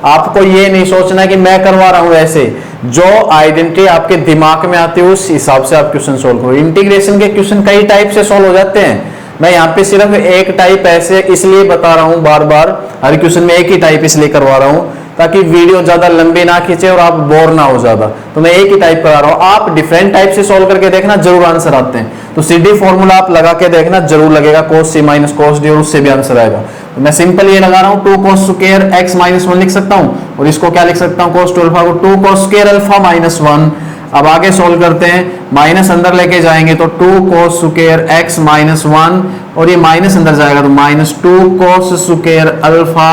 [SPEAKER 1] आपको ये नहीं सोचना कि मैं करवा रहा हूं, ऐसे जो आइडेंटिटी आपके दिमाग में आती है उस हिसाब से आप क्वेश्चन सोल्व करो। इंटीग्रेशन के क्वेश्चन कई टाइप से सोल्व हो जाते हैं, मैं यहाँ पे सिर्फ एक टाइप ऐसे इसलिए बता रहा हूं, बार बार हर क्वेश्चन में एक ही टाइप इसलिए करवा रहा हूं ताकि वीडियो ज्यादा लंबी ना खींचे और आप बोर ना हो ज्यादा, तो मैं एक ही टाइप करा रहा हूं। आप डिफरेंट टाइप से सोल्व करके देखना, जरूर आंसर आते हैं। तो सी डी फॉर्मूला आप लगा के देखना, जरूर लगेगा cos c minus cos d और उससे भी आंसर आएगा। तो मैं सिंपल ये लगा रहा हूं 2 cos स्क्वायर x माइनस 1 लिख सकता हूं और इसको क्या लिख सकता हूं cos 2 अल्फा को 2 cos स्क्वायर अल्फा माइनस 1। अब आगे सोल्व करते हैं, माइनस अंदर लेके जाएंगे तो 2 cos स्क्वायर x माइनस 1 और ये माइनस अंदर जाएगा तो minus 2 cos square alpha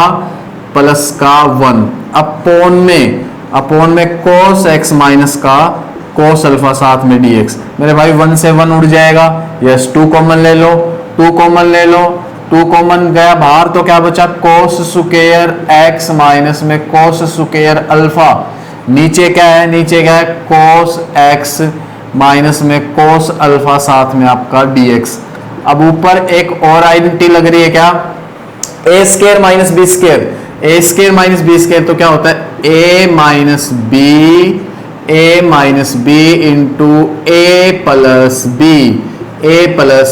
[SPEAKER 1] plus का 1 अपॉन में cos x माइनस का cos अल्फा साथ में dx। मेरे भाई 1 से 1 उड़ जाएगा, यस 2 कॉमन ले लो, 2 कॉमन ले लो, 2 कॉमन गया बाहर तो क्या बचा cos स्क्वायर x माइनस में cos स्क्वायर अल्फा। नीचे क्या है, नीचे क्या है cos x माइनस में cos अल्फा साथ में आपका dx। अब ऊपर एक और आइडेंटिटी लग रही है क्या, a square minus B square, A square minus B square तो क्या होता है A minus B into A plus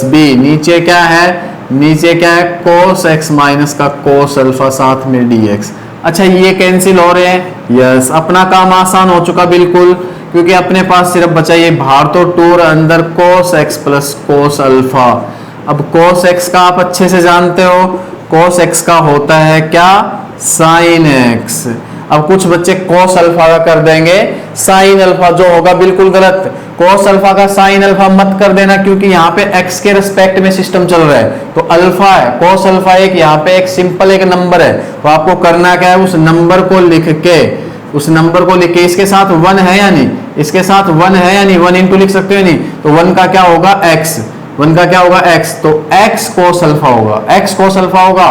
[SPEAKER 1] B. नीचे क्या है, नीचे क्या है cos x माइनस का cos अल्फा साथ में dx। अच्छा ये कैंसिल हो रहे हैं, यस अपना काम आसान हो चुका बिल्कुल, क्योंकि अपने पास सिर्फ बचा ये बाहर तो 2 और अंदर cos x plus cos alpha. अब cos x का आप अच्छे से जानते हो, cos x का होता है क्या sin x। अब कुछ बच्चे cos अल्फा का कर देंगे sin अल्फा, जो होगा बिल्कुल गलत। cos अल्फा का sin अल्फा मत कर देना, क्योंकि यहाँ पे x के रिस्पेक्ट में सिस्टम चल रहा है तो अल्फा है, cos अल्फा एक यहाँ पे एक सिंपल एक नंबर है, तो आपको करना क्या है उस नंबर को लिख के इसके साथ 1 है या नहीं, इसके साथ 1 है या नहीं, 1 इंटू लिख सकते हो नहीं, तो 1 का क्या होगा x, 1 का क्या होगा x, तो x cos अल्फा होगा, x cos अल्फा होगा।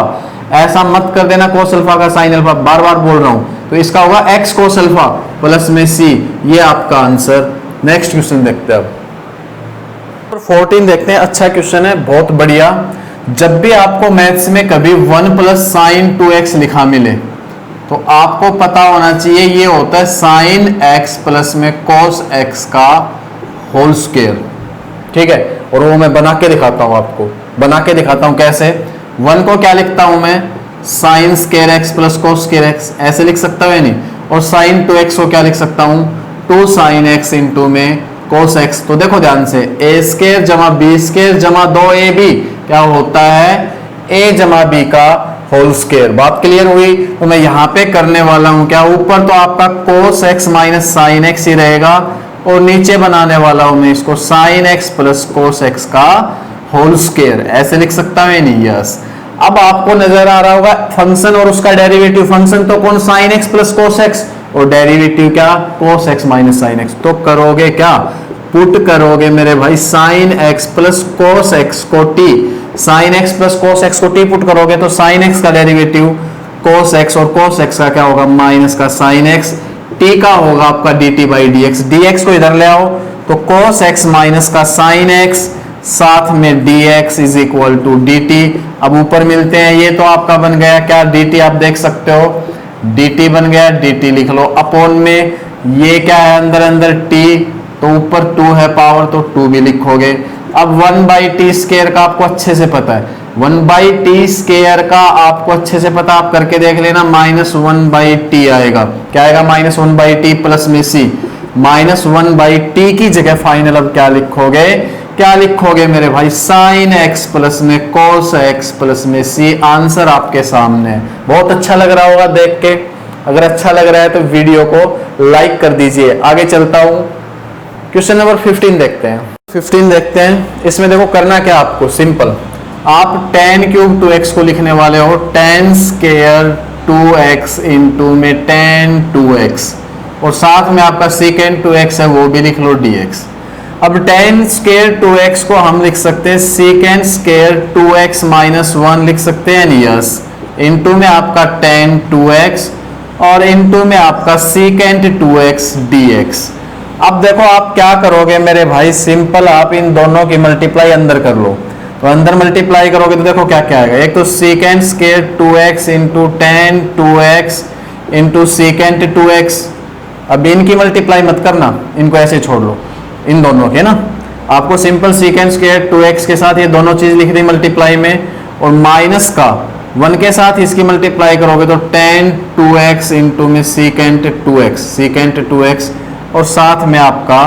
[SPEAKER 1] ऐसा मत कर देना cos अल्फा का sin अल्फा, बार बार बोल रहा हूं, तो इसका होगा x cos अल्फा प्लस में c, ये आपका आंसर। नेक्स्ट क्वेश्चन देखते हैं अब 14 देखते हैं। अच्छा क्वेश्चन है, बहुत बढ़िया। जब भी आपको मैथ्स में कभी 1 प्लस साइन 2x लिखा मिले तो आपको पता होना चाहिए ये होता है sin x प्लस में cos x का होल स्क्वायर, ठीक है। और वो मैं बना के दिखाता हूं, आपको बना के दिखाता हूं कैसे। 1 को क्या लिखता हूं मैं sin square x plus cos square x, ऐसे लिख सकता हूं नहीं। और sin 2x को क्या लिख सकता हूं 2 sin x इंटू में cos x। तो देखो ध्यान से, a स्क्वायर जमा b स्क्वायर जमा 2ab क्या होता है a जमा b का होल स्क्वायर। बात क्लियर हुई। तो मैं यहाँ पे करने वाला हूं क्या, ऊपर तो आपका cos x minus sine x ही रहेगा और नीचे बनाने वाला हूं मैं इसको sin x plus cos x का होल स्क्वायर, ऐसे लिख सकता हूं नहीं, यस। अब आपको नजर आ रहा होगा फंक्शन और उसका डेरिवेटिव, फंक्शन तो कौन sin x plus cos x और डेरिवेटिव क्या cos x minus sin x। तो करोगे क्या, पुट करोगे मेरे भाई sin x plus cos x को t, sin x plus cos x को t पुट करोगे तो sin x का डेरिवेटिव cos x और cos x का क्या होगा माइनस का sin x, t का होगा आपका dt बाई dx। dx को इधर ले आओ तो cos x माइनस का sin x साथ में dx is equal to dt। अब ऊपर मिलते हैं, ये तो आपका बन गया क्या dt, आप देख सकते हो dt बन गया, dt लिख लो अपॉन में ये क्या है अंदर अंदर t, तो ऊपर 2 है पावर तो 2 भी लिखोगे। अब 1 बाई टी स्क्वायर का आपको अच्छे से पता है, 1 बाई टी स्क्वायर का आपको अच्छे से पता, आप करके देख लेना -1 बाई टी आएगा, क्या आएगा -1 बाई टी प्लस में c, -1 बाई टी की जगह फाइनल अब क्या लिखोगे मेरे भाई sin x प्लस में cos x प्लस में c। आंसर आपके सामने है। बहुत अच्छा लग रहा होगा देख के, अगर अच्छा लग रहा है तो वीडियो को लाइक कर दीजिए। आगे चलता हूं, क्वेश्चन नंबर 15 देखते हैं। 15 देखते हैं, इसमें देखो करना क्या आपको, सिंपल आप 10 क्यूब 2x को लिखने वाले हो 10 स्क्वायर 2x इंटू में 10 2x, और साथ में आपका सेकेंड 2x है वो भी लिख लो dx। अब 10 स्क्वायर 2x को हम लिख सकते हैं सेकेंड स्क्वायर 2x माइनस 1 लिख सकते हैं, यस, इंटू में आपका 10 2x और इंटू में आपका सेकेंड 2x dx। अब देखो आप क्या करोगे मेरे भाई, सिंपल, आप इन दोनों की मल्टीप्लाई अंदर कर लो। तो अंदर मल्टीप्लाई करोगे तो देखो क्या क्या आएगा, एक तो second square 2x into 10 2x into second 2x। अब इनकी मल्टीप्लाई मत करना, इनको ऐसे छोड़ लो, इन दोनों के ना, आपको सिंपल सेकेंड स्क्वायर 2x के साथ ये दोनों चीज लिख दी मल्टीप्लाई में, और माइनस का 1 के साथ इसकी मल्टीप्लाई करोगे तो 10 2x इंटू में सेकेंड 2x और साथ में आपका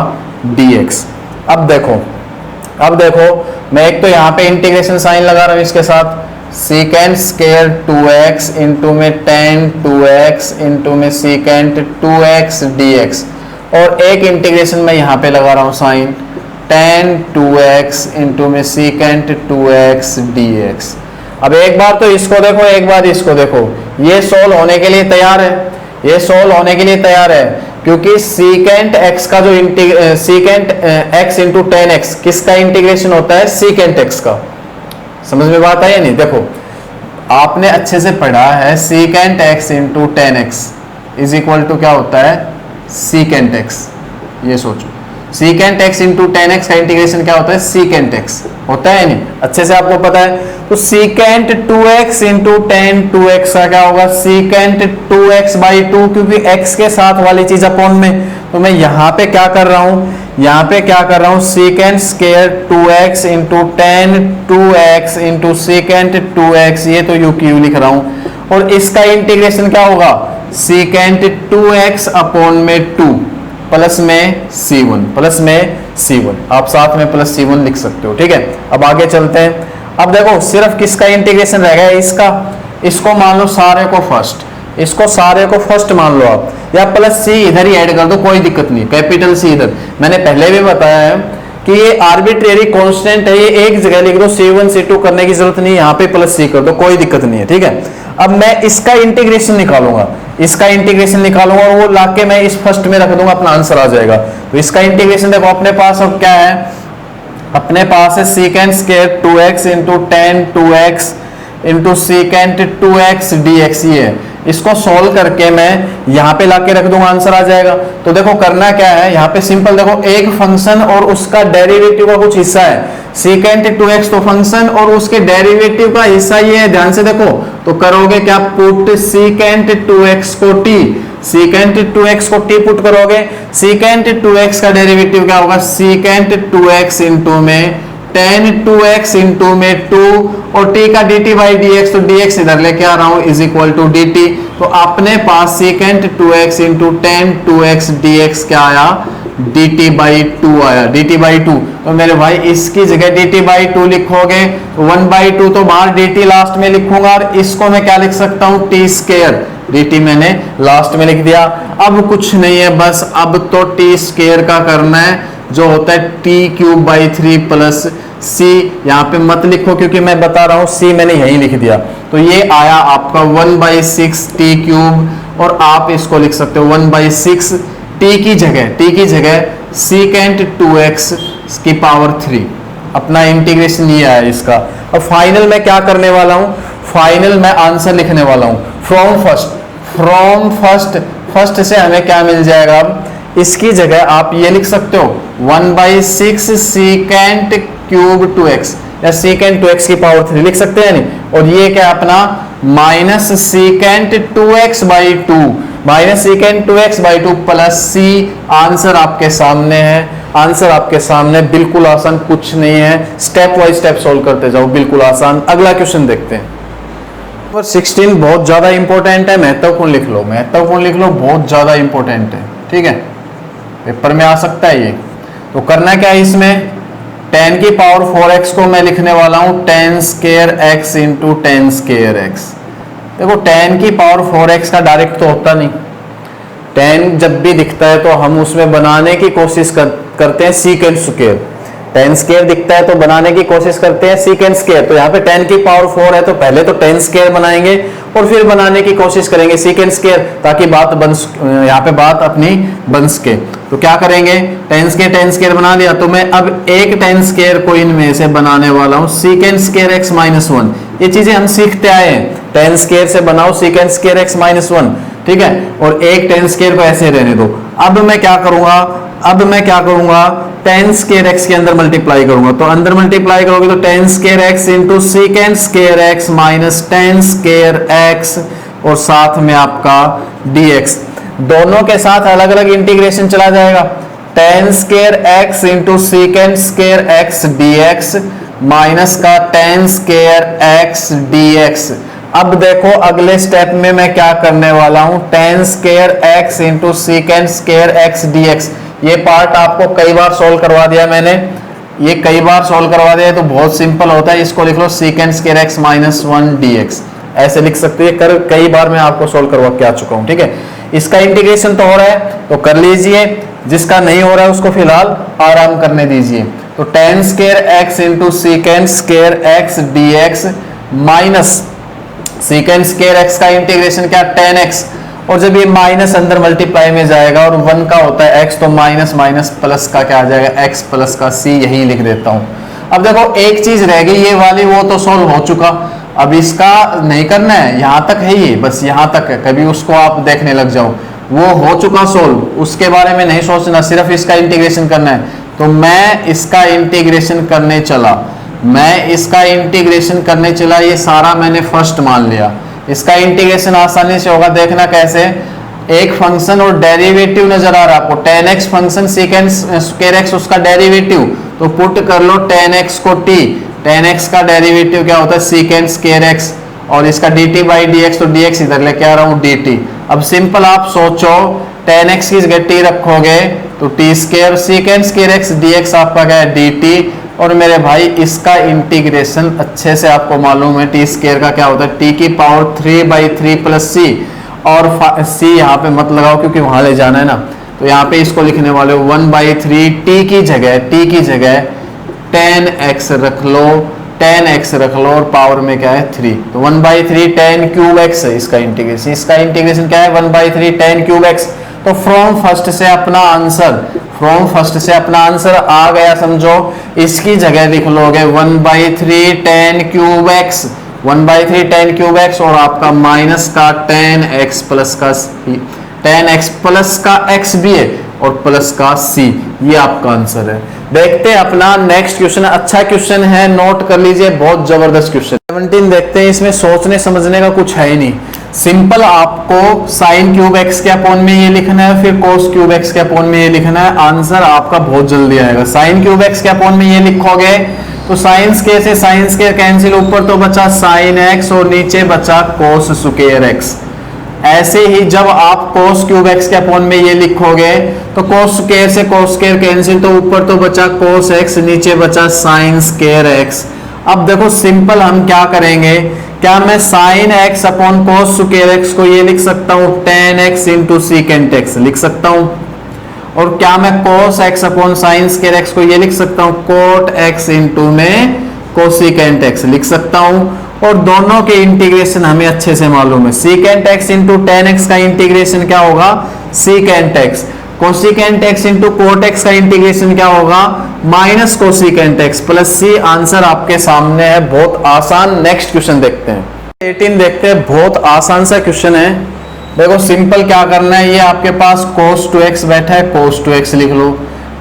[SPEAKER 1] dx। अब देखो मैं एक तो यहाँ पे इंटीग्रेशन साइन लगा रहा हूँ इसके साथ, सेकेंड स्क्वायर 2x इंटू में 10 2x इंटू में सेकेंड 2x dx, और एक इंटीग्रेशन में यहाँ पे लगा रहा हूँ साइन 10 2x इंटू में सेकेंड 2x dx। अब एक बार तो इसको देखो, एक बार इसको देखो, ये सोल्व होने के लिए तैयार है, ये सोल्व होने के लिए तैयार है, क्योंकि सेकेंड x का जो सेकेंड x इंटू 10x किसका इंटीग्रेशन होता है, सेकेंड x का। समझ में बात आई या नहीं? देखो आपने अच्छे से पढ़ा है, second x into 10x is equal to क्या होता है, सेकेंड x। ये सोचो सेकेंड x इंटू 10x का इंटीग्रेशन क्या होता है, सेकेंड x होता है नहीं, अच्छे से आपको पता है। तो सेकेंड 2x इंटू 10 2x का क्या होगा, सेकेंड 2x बाई 2, क्योंकि x के साथ वाली चीज अपॉन में, तो मैं यहाँ पे क्या कर रहा हूँ, second square 2x into 10 2x into second 2x, ये तो यू की यू लिख रहा हूँ, और इसका इंटीग्रेशन क्या होगा, सेकेंड 2x अपॉन में 2 प्लस में c1, आप साथ में प्लस c1 लिख सकते हो, ठीक है। अब आगे चलते हैं। अब देखो सिर्फ किसका इंटीग्रेशन रह गया, इसका, इसको मान लो सारे को फर्स्ट, इसको सारे को फर्स्ट मान लो आप, या प्लस c इधर ही ऐड कर दो, कोई दिक्कत नहीं, कैपिटल C इधर। मैंने पहले भी बताया है कि ये आर्बिट्रेरी कांस्टेंट है, ये एक जगह लिख दो, c1 c2 करने की जरूरत नहीं, यहाँ पे प्लस c कर दो, कोई दिक्कत नहीं है, ठीक है। अब मैं इसका इंटीग्रेशन निकालूंगा, और वो लाके मैं इस फर्स्ट में रख दूंगा, अपना आंसर आ जाएगा। तो इसका इंटीग्रेशन देखो अपने पास अब क्या है, अपने पास है second square 2x into 10 2x into second 2x dx, ये है। इसको सोल्व करके मैं यहाँ पे लाके रख दूंगा, आंसर आ जाएगा। तो देखो करना क्या है, यहाँ पे सिंपल देखो, एक फंक्शन और उसका डेरिवेटिव का कुछ हिस्सा है, सेकेंड 2x तो फंक्शन और उसके डेरिवेटिव का हिस्सा ये है, ध्यान से देखो। तो करोगे क्या, पुट सेकेंड 2x को t पुट करोगे, सेकेंड 2x का डेरिवेटिव क्या होगा, सेकेंड 2x इंटू में 10 2x इंटू में 2 और t का dt बाई dx, तो dx इधर लेके आ रहा हूं इज इक्वल टू dt। तो अपने पास second 2x into 10 2x dx क्या आया, dt बाई 2 आया, dt बाई 2। तो मेरे भाई इसकी जगह dt बाई 2 लिखोगे, 1/2 तो बाहर dt लास्ट में लिखूंगा, और इसको मैं क्या लिख सकता हूँ, t स्क्वायर, dt मैंने लास्ट में लिख दिया। अब कुछ नहीं है, बस अब तो t स्क्वायर का करना है, जो होता है t cube by 3 plus c, यहाँ पे मत लिखो क्योंकि मैं बता रहा हूँ, c मैंने यहीं लिख दिया। तो ये आया आपका 1/6 t क्यूब, और आप इसको लिख सकते हो 1/6 t की जगह सेकेंड 2x की पावर 3। अपना इंटीग्रेशन ये आया इसका। अब फाइनल में क्या करने वाला हूँ, फाइनल में आंसर लिखने वाला हूँ फ्रॉम फर्स्ट से हमें क्या मिल जाएगा, इसकी जगह आप ये लिख सकते हो 1/6 सेकेंड क्यूब 2x, या सेकेंड 2x की पावर 3 लिख सकते हैं नहीं। और ये क्या अपना minus second 2x by 2 plus c। Answer आपके सामने है, बिल्कुल आसान, कुछ नहीं है, स्टेप बाय स्टेप सोल्व करते जाओ, बिल्कुल आसान। अगला क्वेश्चन देखते हैं। नंबर 16 बहुत ज्यादा इंपॉर्टेंट है, महत्वपूर्ण लिख लो, बहुत ज्यादा इंपॉर्टेंट है, ठीक है, पेपर में आ सकता है ये। तो करना क्या है, इसमें 10 की पावर 4x को मैं लिखने वाला हूं 10 square x into 10 square x। देखो 10 की पावर 4x का डायरेक्ट तो होता नहीं, 10 जब भी दिखता है तो हम उसमें बनाने की कोशिश करते हैं सेकेंड स्क्वायर। 10 स्क्वायर दिखता है तो बनाने की कोशिश करते हैं सीकेंड स्क्वायर। तो यहाँ पे 10 की पावर 4 है तो पहले तो 10 स्क्वायर बनाएंगे और फिर बनाने की कोशिश करेंगे सीकेंड स्क्वायर, ताकि यहाँ पे बात अपनी बन सके। तो क्या करेंगे, 10 स्क्वायर बना लिया, तो मैं अब एक 10 स्क्वायर को इनमें से बनाने वाला हूँ सीकेंड स्क्वायर x माइनस 1। ये चीजें हम सीखते आए हैं, 10 स्क्वायर से बनाओ सीकेंड स्क्वायर x माइनस 1, ठीक है, और एक 10 स्क्वायर को ऐसे रहने दो। अब मैं क्या करूंगा 10 स्क्वायर x के अंदर मल्टीप्लाई करूंगा, तो अंदर मल्टीप्लाई करोगे तो 10 square x into सीकेंड square x minus 10 square x और साथ में आपका dx, दोनों के साथ अलग अलग इंटीग्रेशन चला जाएगा। 10 square x into सीकेंड square x dx minus का 10 स्क्वायर x dx। अब देखो अगले स्टेप में मैं क्या करने वाला हूं, 10 square x into सीकेंड square x dx। ये पार्ट आपको कई बार सॉल्व करवा दिया मैंने, ये कई बार सॉल्व करवा दिया, तो बहुत सिंपल होता है। इसको लिख लो secant square x minus 1 dx, ऐसे लिख सकते हैं। कई बार मैं आपको सॉल्व करवा के आ चुका हूं, ठीक है। इसका इंटीग्रेशन तो हो रहा है तो कर लीजिए, जिसका नहीं हो रहा है उसको फिलहाल आराम करने दीजिए। तो 10 square x into सीकेंड square x dx minus सीकेंड square x का इंटीग्रेशन क्या 10x, और जब ये माइनस अंदर मल्टीप्लाई में जाएगा और 1 का होता है x, तो माइनस माइनस प्लस का क्या आ जाएगा x प्लस का c, यही लिख देता हूं। अब देखो एक चीज रह गई ये वाली, वो तो सॉल्व हो चुका, अब इसका नहीं करना है, यहां तक है ये, बस यहां तक है, कभी उसको आप देखने लग जाओ, वो हो चुका सोल्व, उसके बारे में नहीं सोचना, सिर्फ इसका इंटीग्रेशन करना है। तो मैं इसका इंटीग्रेशन करने चला, ये सारा मैंने फर्स्ट मान लिया। इसका इंटीग्रेशन आसानी से होगा, देखना कैसे। एक फंक्शन और डेरिवेटिव नजर आ रहा है आपको, 10x फंक्शन सीकेंड स्क्वायर x उसका डेरिवेटिव, तो पुट कर लो 10x को t, 10x का डेरिवेटिव क्या होता है सीकेंड स्क्वायर x, और इसका dt बाई dx, तो dx इधर लेके आ रहा हूं dt। अब सिंपल आप सोचो 10x की जगह t रखोगे तो t square सीकेंड square x dx आपका क्या है dt, और मेरे भाई इसका इंटीग्रेशन अच्छे से आपको मालूम है, टी स्क्वायर का क्या होता है टी की पावर 3/3 प्लस सी, और सी यहाँ पे मत लगाओ क्योंकि वहां ले जाना है ना, तो यहाँ पे इसको लिखने वाले 1/3 टी की जगह 10x रख लो, 10x रख लो, और पावर में क्या है 3, तो 1/3 10 क्यूब x है इसका इंटीग्रेशन क्या है 1/3 10 क्यूब x। तो फ्रॉम फर्स्ट से अपना आंसर आ गया समझो, इसकी जगह लिख लोगे 1/3 10 क्यूब x, 1/3 10 क्यूब x, और आपका माइनस का 10x प्लस का 10x प्लस का x भी है और प्लस का c, ये आपका आंसर है। देखते हैं अपना नेक्स्ट क्वेश्चन, अच्छा क्वेश्चन है, नोट कर लीजिए, बहुत जबरदस्त क्वेश्चन। 17 देखते हैं, इसमें सोचने समझने का कुछ है ही नहीं, सिंपल आपको साइन क्यूब एक्स के अपॉन में ये लिखना है, फिर कोस क्यूब एक्स के अपॉन में ये लिखना है, आंसर आपका बहुत जल्दी आएगा। साइन क्यूब एक्स के अपॉन में ये लिखोगे तो साइन स्क्वायर कैंसिल, ऊपर तो बचा साइन एक्स और नीचे बचा कोस स्क्वायर एक्स। ऐसे ही जब आप कोस क्यूब एक्स के अपॉन में ये लिखोगे तो कोस स्क्वायर से कोस स्क्वायर कैंसिल, तो ऊपर तो बचा कोस एक्स, नीचे बचा साइन स्क्वायर एक्स। अब देखो सिंपल हम क्या करेंगे, क्या मैं sine x upon cos square x को ये लिख सकता हूं 10x इंटू सीकेंट एक्स लिख सकता हूं, और क्या मैं cos x upon sine square x को ये लिख सकता हूं कोट एक्स इंटू में कोसिकेंट एक्स लिख सकता हूं, और दोनों के इंटीग्रेशन हमें अच्छे से मालूम है, सीकेंट एक्स इंटू 10x का इंटीग्रेशन क्या होगा secant x, cosecant x into cot x का इंटीग्रेशन क्या होगा माइनस कोसिकेंट एक्स प्लस सी। आंसर आपके सामने है, बहुत आसान। नेक्स्ट क्वेश्चन देखते हैं, 18 देखते हैं, बहुत आसान सा क्वेश्चन है। देखो सिंपल क्या करना है, ये आपके पास cos 2x बैठा है, cos 2x लिख लो,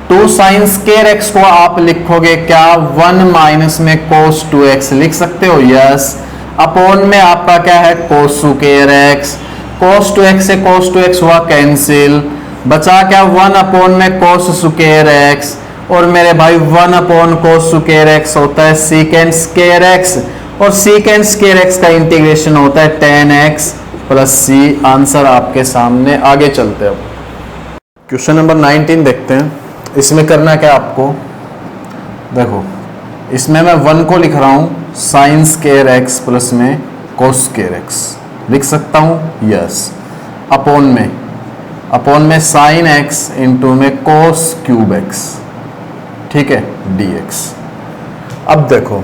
[SPEAKER 1] 2 साइन स्क्वायर x को आप लिखोगे क्या 1 माइनस में cos 2x लिख सकते हो, यस, अपॉन में आपका क्या है cos square x, cos 2x से cos 2x हुआ कैंसिल, बचा क्या 1 अपॉन में cos स्क्वायर x, और मेरे भाई 1 अपॉन cos स्क्वायर x होता है सीकेंट स्क्वायर x, और सीकेंट स्क्वायर x का इंटीग्रेशन होता है 10x प्लस c। आंसर आपके सामने। आगे चलते हैं, क्वेश्चन नंबर 19 देखते हैं। इसमें करना क्या आपको, देखो इसमें मैं 1 को लिख रहा हूं साइन स्क्वायर x प्लस में कोस स्क्वायर x लिख सकता हूं, यस, अपॉन में साइन x इंटू में कोस क्यूब x, ठीक है, dx। अब देखो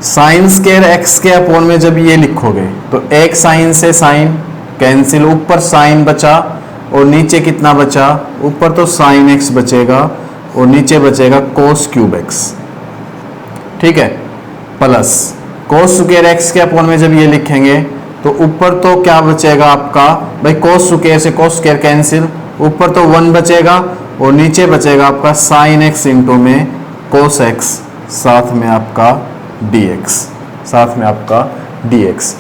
[SPEAKER 1] साइन स्केयर x के अपोन में जब ये लिखोगे तो एक साइन से साइन कैंसिल, ऊपर साइन बचा और नीचे कितना बचा, ऊपर तो साइन x बचेगा और नीचे बचेगा कोस क्यूब x, ठीक है, प्लस कोस स्क्वायर x के अपोन में जब ये लिखेंगे तो ऊपर तो क्या बचेगा आपका भाई, कोस स्क्वायर से कोस स्क्वायर कैंसिल, ऊपर तो 1 बचेगा और नीचे बचेगा आपका साइन x इंटू में कोस x, साथ में आपका dx, साथ में आपका dx।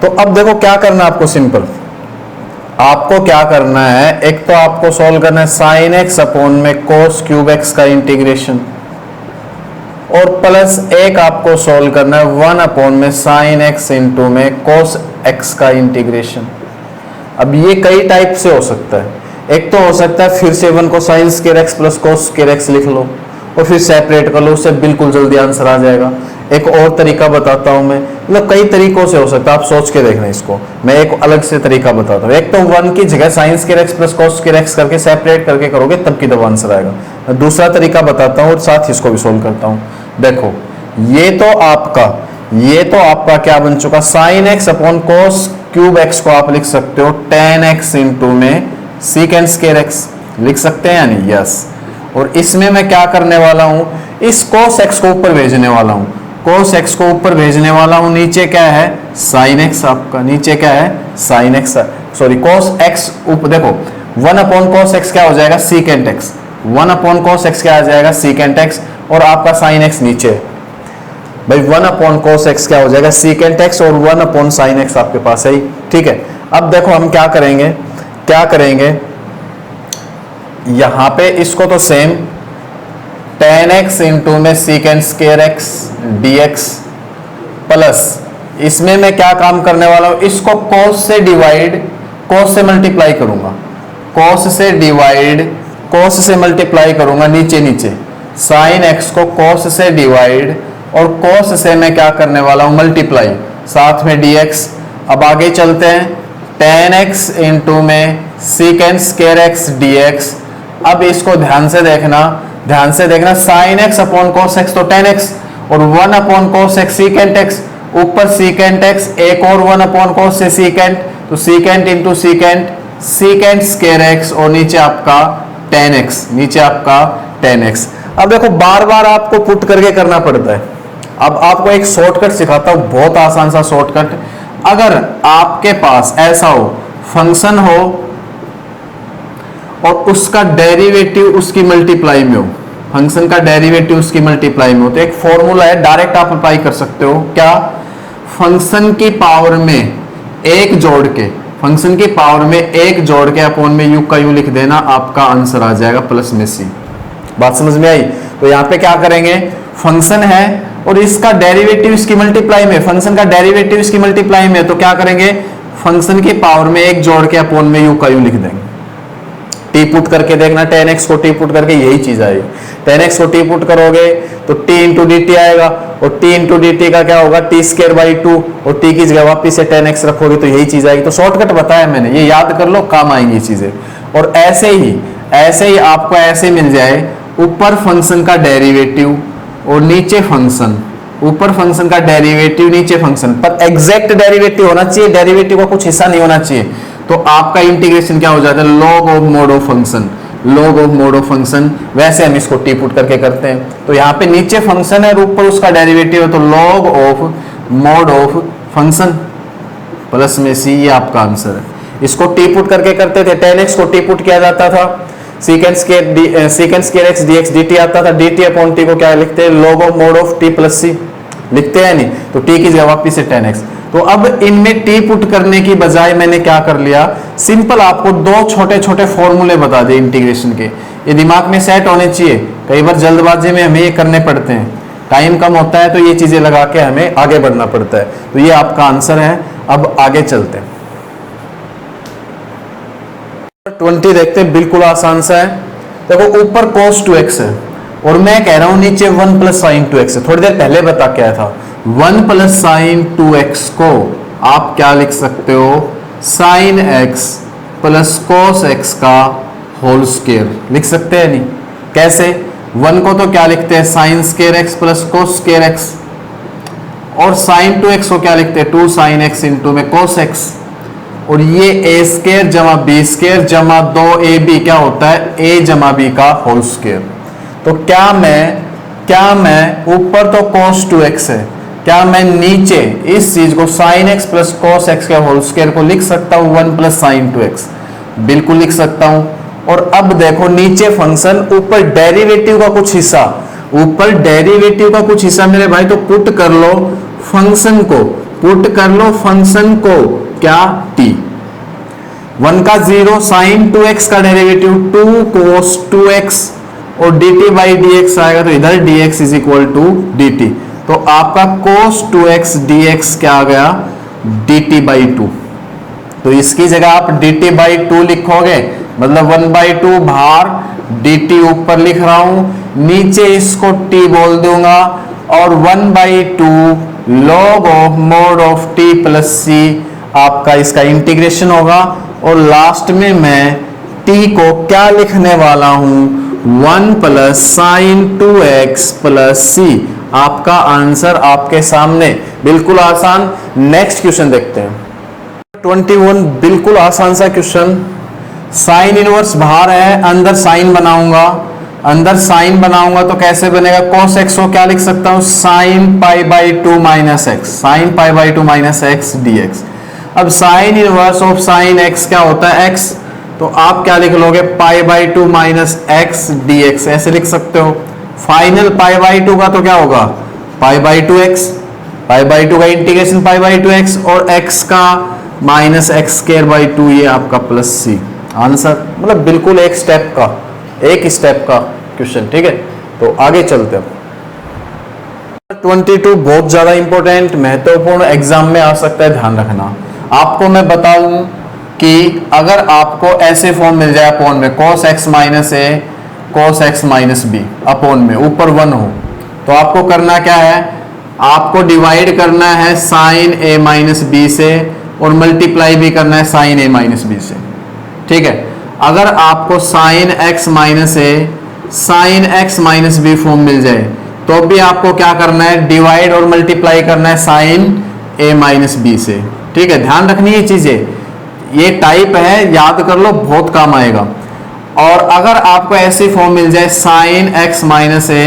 [SPEAKER 1] तो अब देखो क्या करना है आपको, सिंपल आपको क्या करना है, एक तो आपको सॉल्व करना है साइन x अपोन में कोस क्यूब x का इंटीग्रेशन, और प्लस एक आपको सॉल्व करना है 1 अपोन में साइन x इंटू में कोस x का इंटीग्रेशन। अब ये कई टाइप से हो सकता है, एक तो हो सकता है फिर से 1 को sine square x plus cos square x लिख लो और फिर सेपरेट कर लो, उससे बिल्कुल जल्दी आंसर आ जाएगा। एक और तरीका बताता हूं मैं, मतलब कई तरीकों से हो सकता है, आप सोच के देखना इसको, मैं एक अलग से तरीका बताता हूँ। एक तो 1 की जगह sine square x plus cos square x करके सेपरेट करके करोगे तब की तब आंसर आएगा। मैं दूसरा तरीका बताता हूँ और साथ ही इसको भी सोल्व करता हूँ। देखो ये तो आपका क्या बन चुका, sine x upon cos cube x को आप लिख सकते हो tan x इंटू में सीकेंट स्क्वायर x, लिख सकते हैं या नहीं, यस। और इसमें मैं क्या करने वाला हूं, इस कोस x को ऊपर भेजने वाला हूं, कोस x को ऊपर भेजने वाला हूं, नीचे क्या है साइन x, आपका नीचे क्या है साइन x, सॉरी कोस x ऊपर, देखो 1 अपॉन कोस x क्या हो जाएगा secant x, 1 upon cos x क्या आ जाएगा सीकेंट x, और आपका साइन x नीचे भाई 1 अपॉन कोस x क्या हो जाएगा सीकेंट x, और 1 अपॉन साइन x आपके पास है ही, ठीक है। अब देखो हम क्या करेंगे यहां पे इसको तो सेम tan x इंटू में secant square x dx, plus इसमें मैं क्या काम करने वाला हूं, इसको कोस से डिवाइड, कोस से मल्टीप्लाई करूंगा, कोस से डिवाइड, कोस से मल्टीप्लाई करूंगा, नीचे नीचे साइन x को कोस से डिवाइड और कोस से मैं क्या करने वाला हूं मल्टीप्लाई, साथ में dx। अब आगे चलते हैं, tan x इंटू में सीकेंट स्क्वायर x dx। अब इसको ध्यान से देखना, sine x upon cos x तो tan x और 1 upon cos x secant x, ऊपर सीकेंट x एक और 1 अपॉन कोस से सीकेंट, तो secant into secant, secant square x और नीचे आपका tan x, नीचे आपका tan x। अब देखो बार बार आपको पुट करके करना पड़ता है। अब आपको एक शॉर्टकट सिखाता हूं, बहुत आसान सा शॉर्टकट। अगर आपके पास ऐसा हो फंक्शन हो और उसका डेरिवेटिव उसकी मल्टीप्लाई में हो, फंक्शन का डेरिवेटिव उसकी मल्टीप्लाई में हो, तो एक फॉर्मूला है डायरेक्ट आप अप्लाई कर सकते हो, क्या, फंक्शन की पावर में एक जोड़ के, फंक्शन की पावर में एक जोड़ के अपोन में यू का यू लिख देना, आपका आंसर आ जाएगा प्लस में सी। बात समझ में आई? तो यहां पे क्या करेंगे, फंक्शन है और इसका डेरिवेटिव इसकी मल्टीप्लाई में, फंक्शन का डेरिवेटिव इसकी मल्टीप्लाई में, तो क्या करेंगे, फंक्शन की पावर में एक जोड़ के अपोन में यू का यू लिख देंगे। टी पुट करके देखना, tan x को टी पुट करके यही चीज आएगी, tan x को टी पुट करोगे तो t इंटू डी टी आएगा, और t इंटू डी टी का क्या होगा टी स्क्वायर बाई 2, और t की जगह वापिस से tan x रखोगे तो यही चीज आएगी। तो शॉर्टकट बताया मैंने, ये याद कर लो, काम आएंगी ये चीजें। और ऐसे ही आपको ऐसे मिल जाए, ऊपर फंक्शन का डेरिवेटिव और नीचे फंक्शन, ऊपर फंक्शन का डेरिवेटिव नीचे फंक्शन, पर एग्जैक्ट डेरिवेटिव होना चाहिए, डेरिवेटिव का कुछ हिस्सा नहीं होना चाहिए, तो आपका इंटीग्रेशन क्या हो जाता है, log of mod of function, log of mod of function. वैसे हम इसको टी पुट करके करते हैं, तो यहाँ पे नीचे फंक्शन है और ऊपर उसका डेरिवेटिव है, तो log of mod of function plus में सी, ये आपका आंसर है। इसको टी पुट करके करते थे, tan x को टी पुट किया जाता था, secant square x dx dt आता था, dt अपॉन टी को क्या लिखते हैं, log of mod of T plus C, लिखते हैं नहीं, तो टी की जगह वापिस से tan x। तो अब इनमें टी पुट करने की बजाय मैंने क्या कर लिया, सिंपल आपको दो छोटे छोटे फॉर्मूले बता दिए इंटीग्रेशन के, ये दिमाग में सेट होने चाहिए। कई बार जल्दबाजी में हमें ये करने पड़ते हैं, टाइम कम होता है तो ये चीजें लगा के हमें आगे बढ़ना पड़ता है। तो ये आपका आंसर है। अब आगे चलते हैं, 20 देखते हैं, बिल्कुल आसान सा है। देखो ऊपर cos 2x है और मैं कह रहा हूं नीचे 1 प्लस साइन 2x है। थोड़ी देर पहले बता क्या था, 1 प्लस साइन 2x को आप क्या लिख सकते हो, sine x plus cos x का होल स्क्वायर लिख सकते हैं नहीं, कैसे, 1 को तो क्या लिखते हैं sine square x plus cos square x, और साइन 2x को क्या लिखते हैं 2 साइन एक्स इंटू में कोस एक्स, और ये ए स्केयर जमा बी स्केयर जमा 2ab क्या होता है a जमा b का होल स्केयर। तो क्या मैं ऊपर तो cos 2x है, क्या मैं नीचे इस चीज को sin x plus cos x के होल स्केयर को लिख सकता हूं 1 प्लस साइन 2x? बिल्कुल लिख सकता हूं। और अब देखो नीचे फंक्शन, ऊपर डेरिवेटिव का कुछ हिस्सा, ऊपर डेरिवेटिव का कुछ हिस्सा मेरे भाई, तो पुट कर लो फंक्शन को, पुट कर लो फंक्शन को क्या t, 1 का 0 साइन 2x का डेरिवेटिव 2 cos 2x और dt बाई dx आएगा, तो इधर dx is equal to dt, तो आपका cos 2x dx क्या आ गया dt बाई 2। तो इसकी जगह आप dt बाई 2 लिखोगे, मतलब 1/2 भार dt ऊपर लिख रहा हूं, नीचे इसको t बोल दूंगा, और 1/2 log of mod of t plus c आपका इसका इंटीग्रेशन होगा, और लास्ट में मैं t को क्या लिखने वाला हूं 1 plus sign 2x plus c। आपका आंसर आपके सामने, बिल्कुल आसान। नेक्स्ट क्वेश्चन देखते हैं 21, बिल्कुल आसान सा क्वेश्चन। साइन इनवर्स बाहर है, अंदर साइन बनाऊंगा, अंदर साइन बनाऊंगा तो कैसे बनेगा, cos x को क्या लिख सकता हूं sine pi by 2 minus x, sine pi by 2 minus x dx। अब sine inverse of sine x क्या होता है x, तो आप क्या लिख लोगे pi by 2 minus x dx, ऐसे लिख सकते हो। फाइनल पाई बाई 2 का तो क्या होगा pi by 2x, pi by 2 का इंटीग्रेशन पाई बाई 2x, और x का माइनस एक्स स्क्वायर बाई 2, ये आपका प्लस c आंसर। मतलब बिल्कुल एक स्टेप का क्वेश्चन, ठीक है। तो आगे चलते हैं। 22 बहुत ज्यादा इंपॉर्टेंट महत्वपूर्ण एग्जाम में आ सकता है, ध्यान रखना। आपको मैं बता दूं कि अगर आपको ऐसे फॉर्म मिल जाए अपॉन में cos x minus a cos x minus b upon में ऊपर 1 हो, तो आपको करना क्या है, आपको डिवाइड करना है साइन a माइनस b से, और मल्टीप्लाई भी करना है साइन a माइनस b से, ठीक है। अगर आपको sine x minus a sine x minus b form मिल जाए, तो भी आपको क्या करना है डिवाइड और मल्टीप्लाई करना है साइन a माइनस b से, ठीक है। ध्यान रखनी है चीजें, ये टाइप है, याद कर लो, बहुत काम आएगा। और अगर आपको ऐसी फॉर्म मिल जाए sine x minus a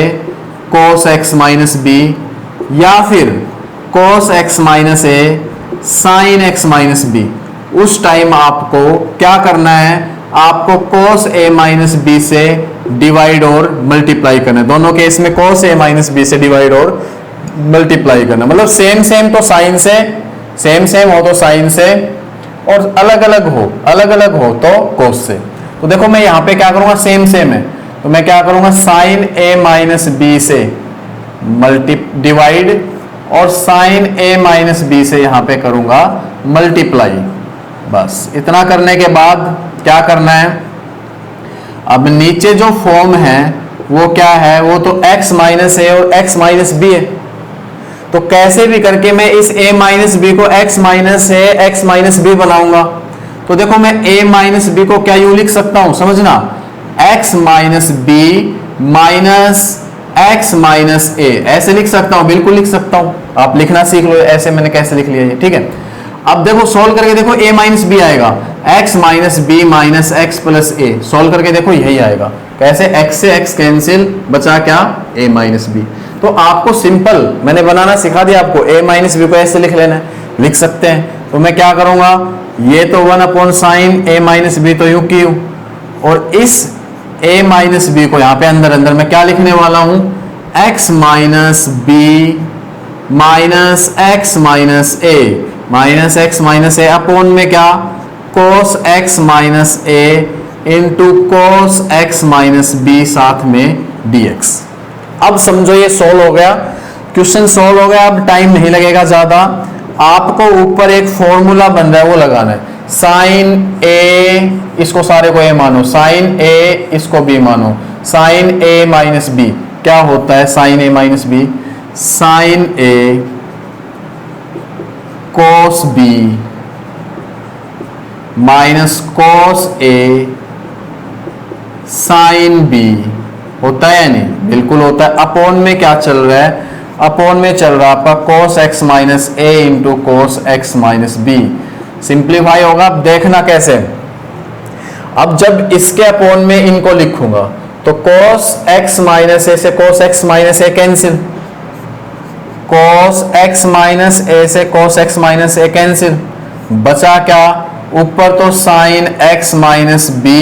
[SPEAKER 1] cos x minus b, या फिर cos x minus a sine x minus b, उस टाइम आपको क्या करना है, आपको cos a माइनस b से डिवाइड और मल्टीप्लाई करना है। दोनों केस में cos a माइनस b से डिवाइड और मल्टीप्लाई करना, मतलब सेम तो साइन से, सेम हो तो साइन से, और अलग अलग हो तो cos से। तो देखो मैं यहां पे क्या करूंगा, सेम है, तो मैं क्या करूंगा साइन a माइनस b से डिवाइड, और साइन a माइनस b से यहां पे करूंगा मल्टीप्लाई। बस इतना करने के बाद क्या करना है, अब नीचे जो फॉर्म है वो क्या है, वो तो x माइनस a और x माइनस b है। तो कैसे भी करके मैं इस a माइनस b को x minus a x minus b बनाऊंगा। तो देखो मैं a माइनस b को क्या यूं लिख सकता हूं, समझना, x minus b minus x minus a, ऐसे लिख सकता हूं, बिल्कुल लिख सकता हूं। आप लिखना सीख लो, ऐसे मैंने कैसे लिख लिया ये, ठीक है। अब देखो सोल्व करके देखो a माइनस b आएगा, x minus b minus x plus a, solve करके देखो यही आएगा। कैसे, x से x कैंसिल, बचा क्या a माइनस b। तो आपको सिंपल मैंने बनाना सिखा दिया आपको, a माइनस b को ऐसे लिख लेना है, लिख सकते हैं। तो मैं क्या करूंगा, ये तो 1 upon sine a minus b, तो यूं की यूं, और इस a माइनस b को यहाँ पे अंदर मैं क्या लिखने वाला हूं, x minus b minus x minus a, minus x minus a upon में क्या cos x minus a into cos x minus b साथ में dx। अब समझो ये सोल्व हो गया, क्वेश्चन सोल्व हो गया। अब टाइम नहीं लगेगा ज्यादा, आपको ऊपर एक फॉर्मूला बन रहा है वो लगाना है। साइन a, इसको सारे को a मानो, साइन a इसको b मानो, साइन a माइनस b क्या होता है, sine a minus b, sine a cos b minus cos a sine b होता है या नहीं? बिल्कुल होता है। अपॉन में क्या चल रहा है? अपॉन में चल रहा है आपका cos x minus A into cos x minus B. Simplify होगा, अब देखना कैसे। अब जब इसके अपॉन में इनको लिखूंगा तो cos x माइनस ए से cos x माइनस ए कैंसिल, cos x माइनस ए से cos x माइनस ए कैंसिल, बचा क्या? ऊपर तो sin x माइनस बी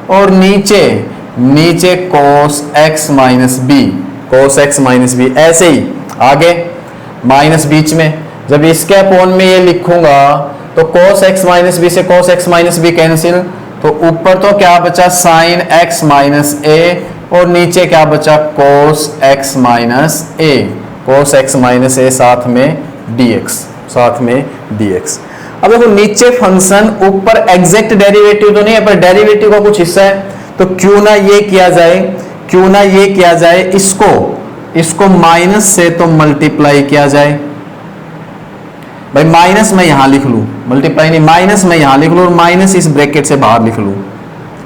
[SPEAKER 1] और नीचे cos x minus b, cos x minus b. ऐसे ही आगे माइनस बीच में, जब इसके अपॉन में ये लिखूंगा तो cos x माइनस बी से cos x minus b cancel, तो ऊपर तो क्या बचा? sin x माइनस ए और नीचे क्या बचा? cos x माइनस ए, cos x माइनस ए साथ में dx। अब देखो नीचे फंक्शन, ऊपर एग्जैक्ट डेरिवेटिव तो नहीं है पर डेरिवेटिव का कुछ हिस्सा है, तो क्यों ना ये किया जाए, इसको माइनस से तो मल्टीप्लाई किया जाए। भाई माइनस मैं यहां लिख लूं, मल्टीप्लाई नहीं, माइनस मैं यहां लिख लूं और माइनस इस ब्रैकेट से बाहर लिख लूं,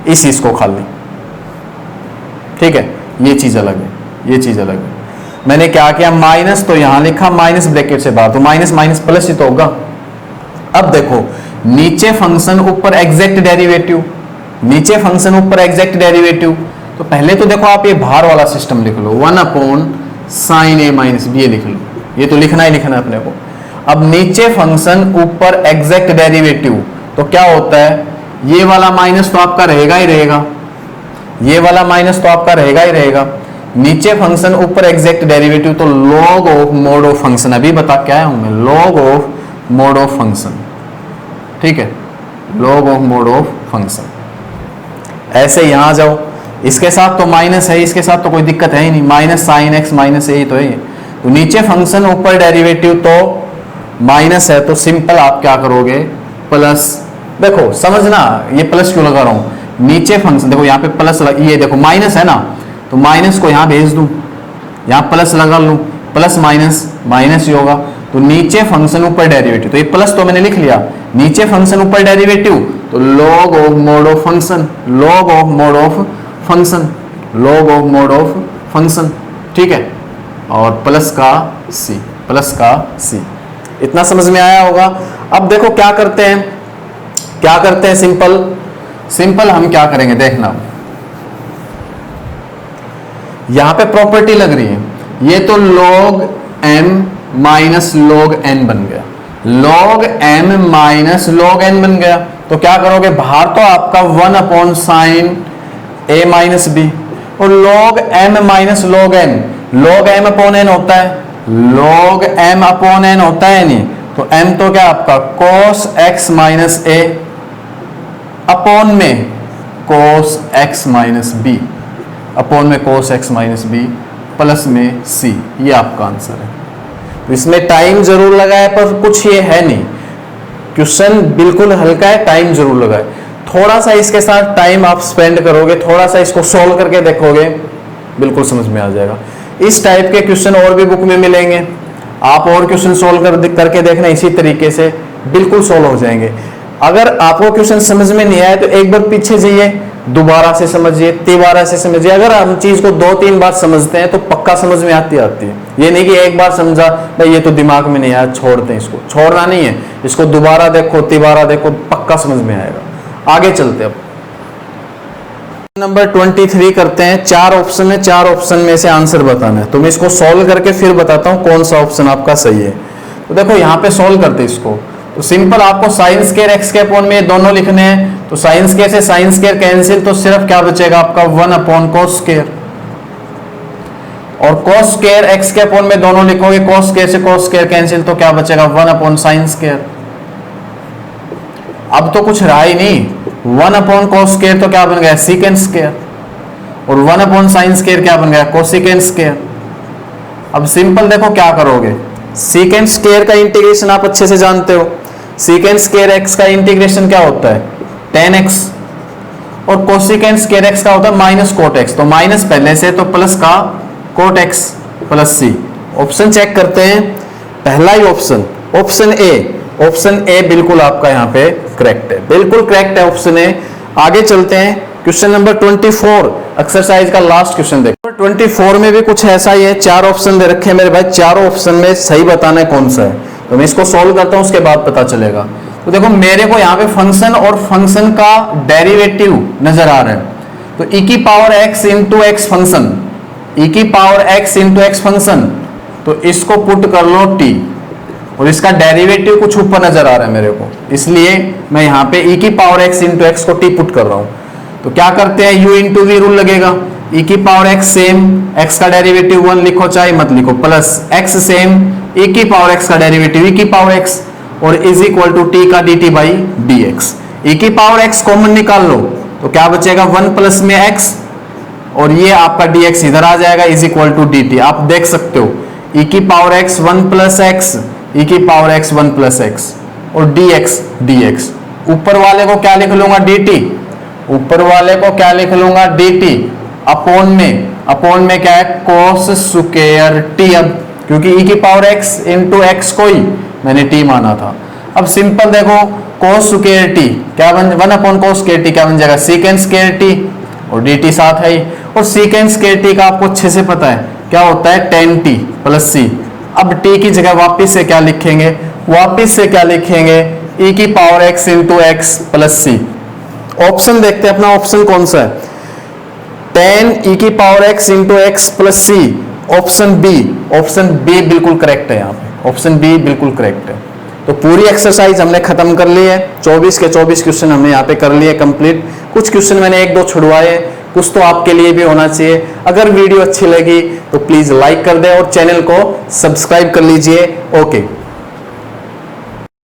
[SPEAKER 1] इस चीज को खाली। ठीक है, ये चीज अलग है। मैंने क्या किया? माइनस तो यहां लिखा, माइनस ब्रैकेट से बाहर, तो माइनस माइनस प्लस ही तो होगा। अब देखो नीचे फंक्शन ऊपर एग्जैक्ट डेरिवेटिव, तो पहले तो देखो आप ये बाहर वाला सिस्टम लिख लो, 1 upon sign A minus B, ये लिख लो, ये तो लिखना है अपने को। अब नीचे फंक्शन ऊपर एग्जैक्ट डेरिवेटिव, तो क्या होता है? ये वाला माइनस तो आपका रहेगा ही रहेगा, नीचे फंक्शन ऊपर एग्जैक्ट डेरिवेटिव, तो log of mod of function, अभी बता क्या आया हूं मैं, log of mod of function. ठीक है, log of mod of function. ऐसे यहां जाओ, इसके साथ तो माइनस है, इसके साथ तो कोई दिक्कत है ही नहीं, माइनस साइन एक्स माइनस ए तो है। तो नीचे फंक्शन ऊपर डेरिवेटिव तो माइनस है, तो सिंपल आप क्या करोगे? प्लस। देखो समझना, ये प्लस क्यों लगा रहा हूं? नीचे फंक्शन देखो, यहाँ पे प्लस ये देखो माइनस है ना, तो माइनस को यहां भेज दूं, यहां प्लस लगा लूं, प्लस माइनस ही होगा। तो नीचे फंक्शन ऊपर डेरिवेटिव, तो ये प्लस तो मैंने लिख लिया, नीचे फंक्शन ऊपर डेरिवेटिव, तो log of mod of function. ठीक है, और प्लस का सी। इतना समझ में आया होगा। अब देखो क्या करते हैं, सिंपल हम क्या करेंगे देखना, यहां पे प्रॉपर्टी लग रही है, ये तो log m minus log n बन गया, log m minus log n बन गया। तो क्या करोगे? बाहर तो आपका 1 upon sine a minus b, और log m minus log n, log m upon n होता है, नहीं तो m तो क्या आपका cos x minus a upon में cos x minus b, plus में c, ये आपका आंसर है। तो इसमें टाइम जरूर लगा है पर कुछ ये है नहीं, क्वेश्चन बिल्कुल हल्का है, टाइम जरूर लगा है। थोड़ा सा इसके साथ टाइम आप स्पेंड करोगे, थोड़ा सा इसको सोल्व करके देखोगे, बिल्कुल समझ में आ जाएगा। इस टाइप के क्वेश्चन और भी बुक में मिलेंगे, आप और क्वेश्चन सोल्व करके देखना, इसी तरीके से बिल्कुल सोल्व हो जाएंगे। अगर आपको क्वेश्चन समझ में नहीं आया तो एक बार पीछे जाइए, दोबारा से समझिए, तिबारा से समझिए। अगर हम चीज को 2-3 बार समझते हैं तो पक्का समझ में आती है। ये नहीं कि एक बार समझा भाई ये तो दिमाग में नहीं आया, छोड़ते हैं, इसको छोड़ना नहीं है, इसको दोबारा देखो, तिबारा देखो, पक्का समझ में आएगा। आगे चलते अब नंबर 23 करते हैं। 4 ऑप्शन है, 4 ऑप्शन में से आंसर बताना है। तो मैं इसको सॉल्व करके फिर बताता हूं कौन सा ऑप्शन आपका सही है। तो देखो यहाँ पे सॉल्व करते इसको, तो सिंपल आपको साइन स्क्वायर एक्स के अपॉन में दोनों लिखने हैं, तो साइन स्क्वायर से साइन स्क्वायर कैंसिल, तो सिर्फ क्या बचेगा आपका 1 अपॉन कोस स्क्वायर, और कोस स्क्वायर एक्स के अपॉन में दोनों लिखोगे, कोस स्क्वायर से कोस स्क्वायर कैंसिल, तो क्या बचेगा 1 अपॉन साइन स्क्वायर। अब तो कुछ रहा ही नहीं, 1 अपॉन कोस स्क्वायर तो क्या बन गया सीकेंट स्क्वायर, और 1 अपॉन साइन स्क्वायर क्या बन गया कोसिकेंट स्क्वायर। अब सिंपल देखो क्या करोगे, सीकेंट स्क्वायर का इंटीग्रेशन आप अच्छे से जानते हो, सीकेंट स्क्वायर एक्स का इंटीग्रेशन क्या होता है 10x, और कोसिकेंट स्क्वायर एक्स का होता है माइनस कोट एक्स, तो माइनस पहले से तो प्लस का कोट एक्स प्लस सी। ऑप्शन चेक करते हैं, पहला ही ऑप्शन, ऑप्शन ए बिल्कुल आपका यहाँ पे करेक्ट है, बिल्कुल करेक्ट है ऑप्शन ए। आगे चलते हैं, क्वेश्चन नंबर 24, एक्सरसाइज का लास्ट क्वेश्चन देखो। 24 में भी कुछ ऐसा ही है, 4 ऑप्शन दे रखे हैं मेरे भाई, चारों ऑप्शन में सही बताना है कौन सा है। तो मैं इसको सॉल्व करता हूं, उसके बाद पता चलेगा। तो देखो मेरे को यहाँ पे फंक्शन और फंक्शन का डेरिवेटिव नजर आ रहा है। तो e की power x into x function, e की power x into x function, तो इसको पुट कर लो t, और इसका डेरिवेटिव कुछ ऊपर नजर आ रहा है मेरे को, इसलिए मैं यहाँ पे e की पावर x इंटू एक्स को t पुट कर रहा हूँ। तो क्या करते हैं, u इंटू वी रूल लगेगा, e की पावर x सेम, x का डेरिवेटिव 1 लिखो चाहे मत लिखो, प्लस x सेम, e की पावर x का डेरिवेटिव e की पावर x, और इज इक्वल टू t का dt बाई dx। e की पावर x कॉमन निकाल लो तो क्या बचेगा, 1 प्लस में x, और ये आपका dx इधर आ जाएगा, इज इक्वल टू dt। आप देख सकते हो e की power x 1 plus x, e की पावर x 1 प्लस x, और dx। ऊपर वाले को क्या लिख लूंगा, dt, ऊपर वाले को क्या लिख लूंगा, dt, अपॉन में क्या है, cos स्क्वायर t। अब क्योंकि e की पावर x इंटू एक्स को ही मैंने t माना था। अब सिंपल देखो, cos स्क्वायर t क्या बन, 1 अपॉन cos स्क्वायर t क्या बन जाएगा, secant स्क्वायर t, और dt साथ है ही। और secant स्क्वायर t का आपको अच्छे से पता है क्या होता है, tan t प्लस c। अब t की जगह वापिस से क्या लिखेंगे, e की power x into x plus c। Option देखते हैं अपना, ऑप्शन कौन सा है, tan e की power x into x plus c, option b बिल्कुल करेक्ट है। यहाँ पे ऑप्शन बी बिल्कुल करेक्ट है। तो पूरी एक्सरसाइज हमने खत्म कर ली है, 24 के 24 क्वेश्चन हमने यहाँ पे कर लिए कंप्लीट। कुछ क्वेश्चन मैंने 1-2 छुड़वाए, कुछ तो आपके लिए भी होना चाहिए। अगर वीडियो अच्छी लगी तो प्लीज लाइक कर दें और चैनल को सब्सक्राइब कर लीजिए। ओके।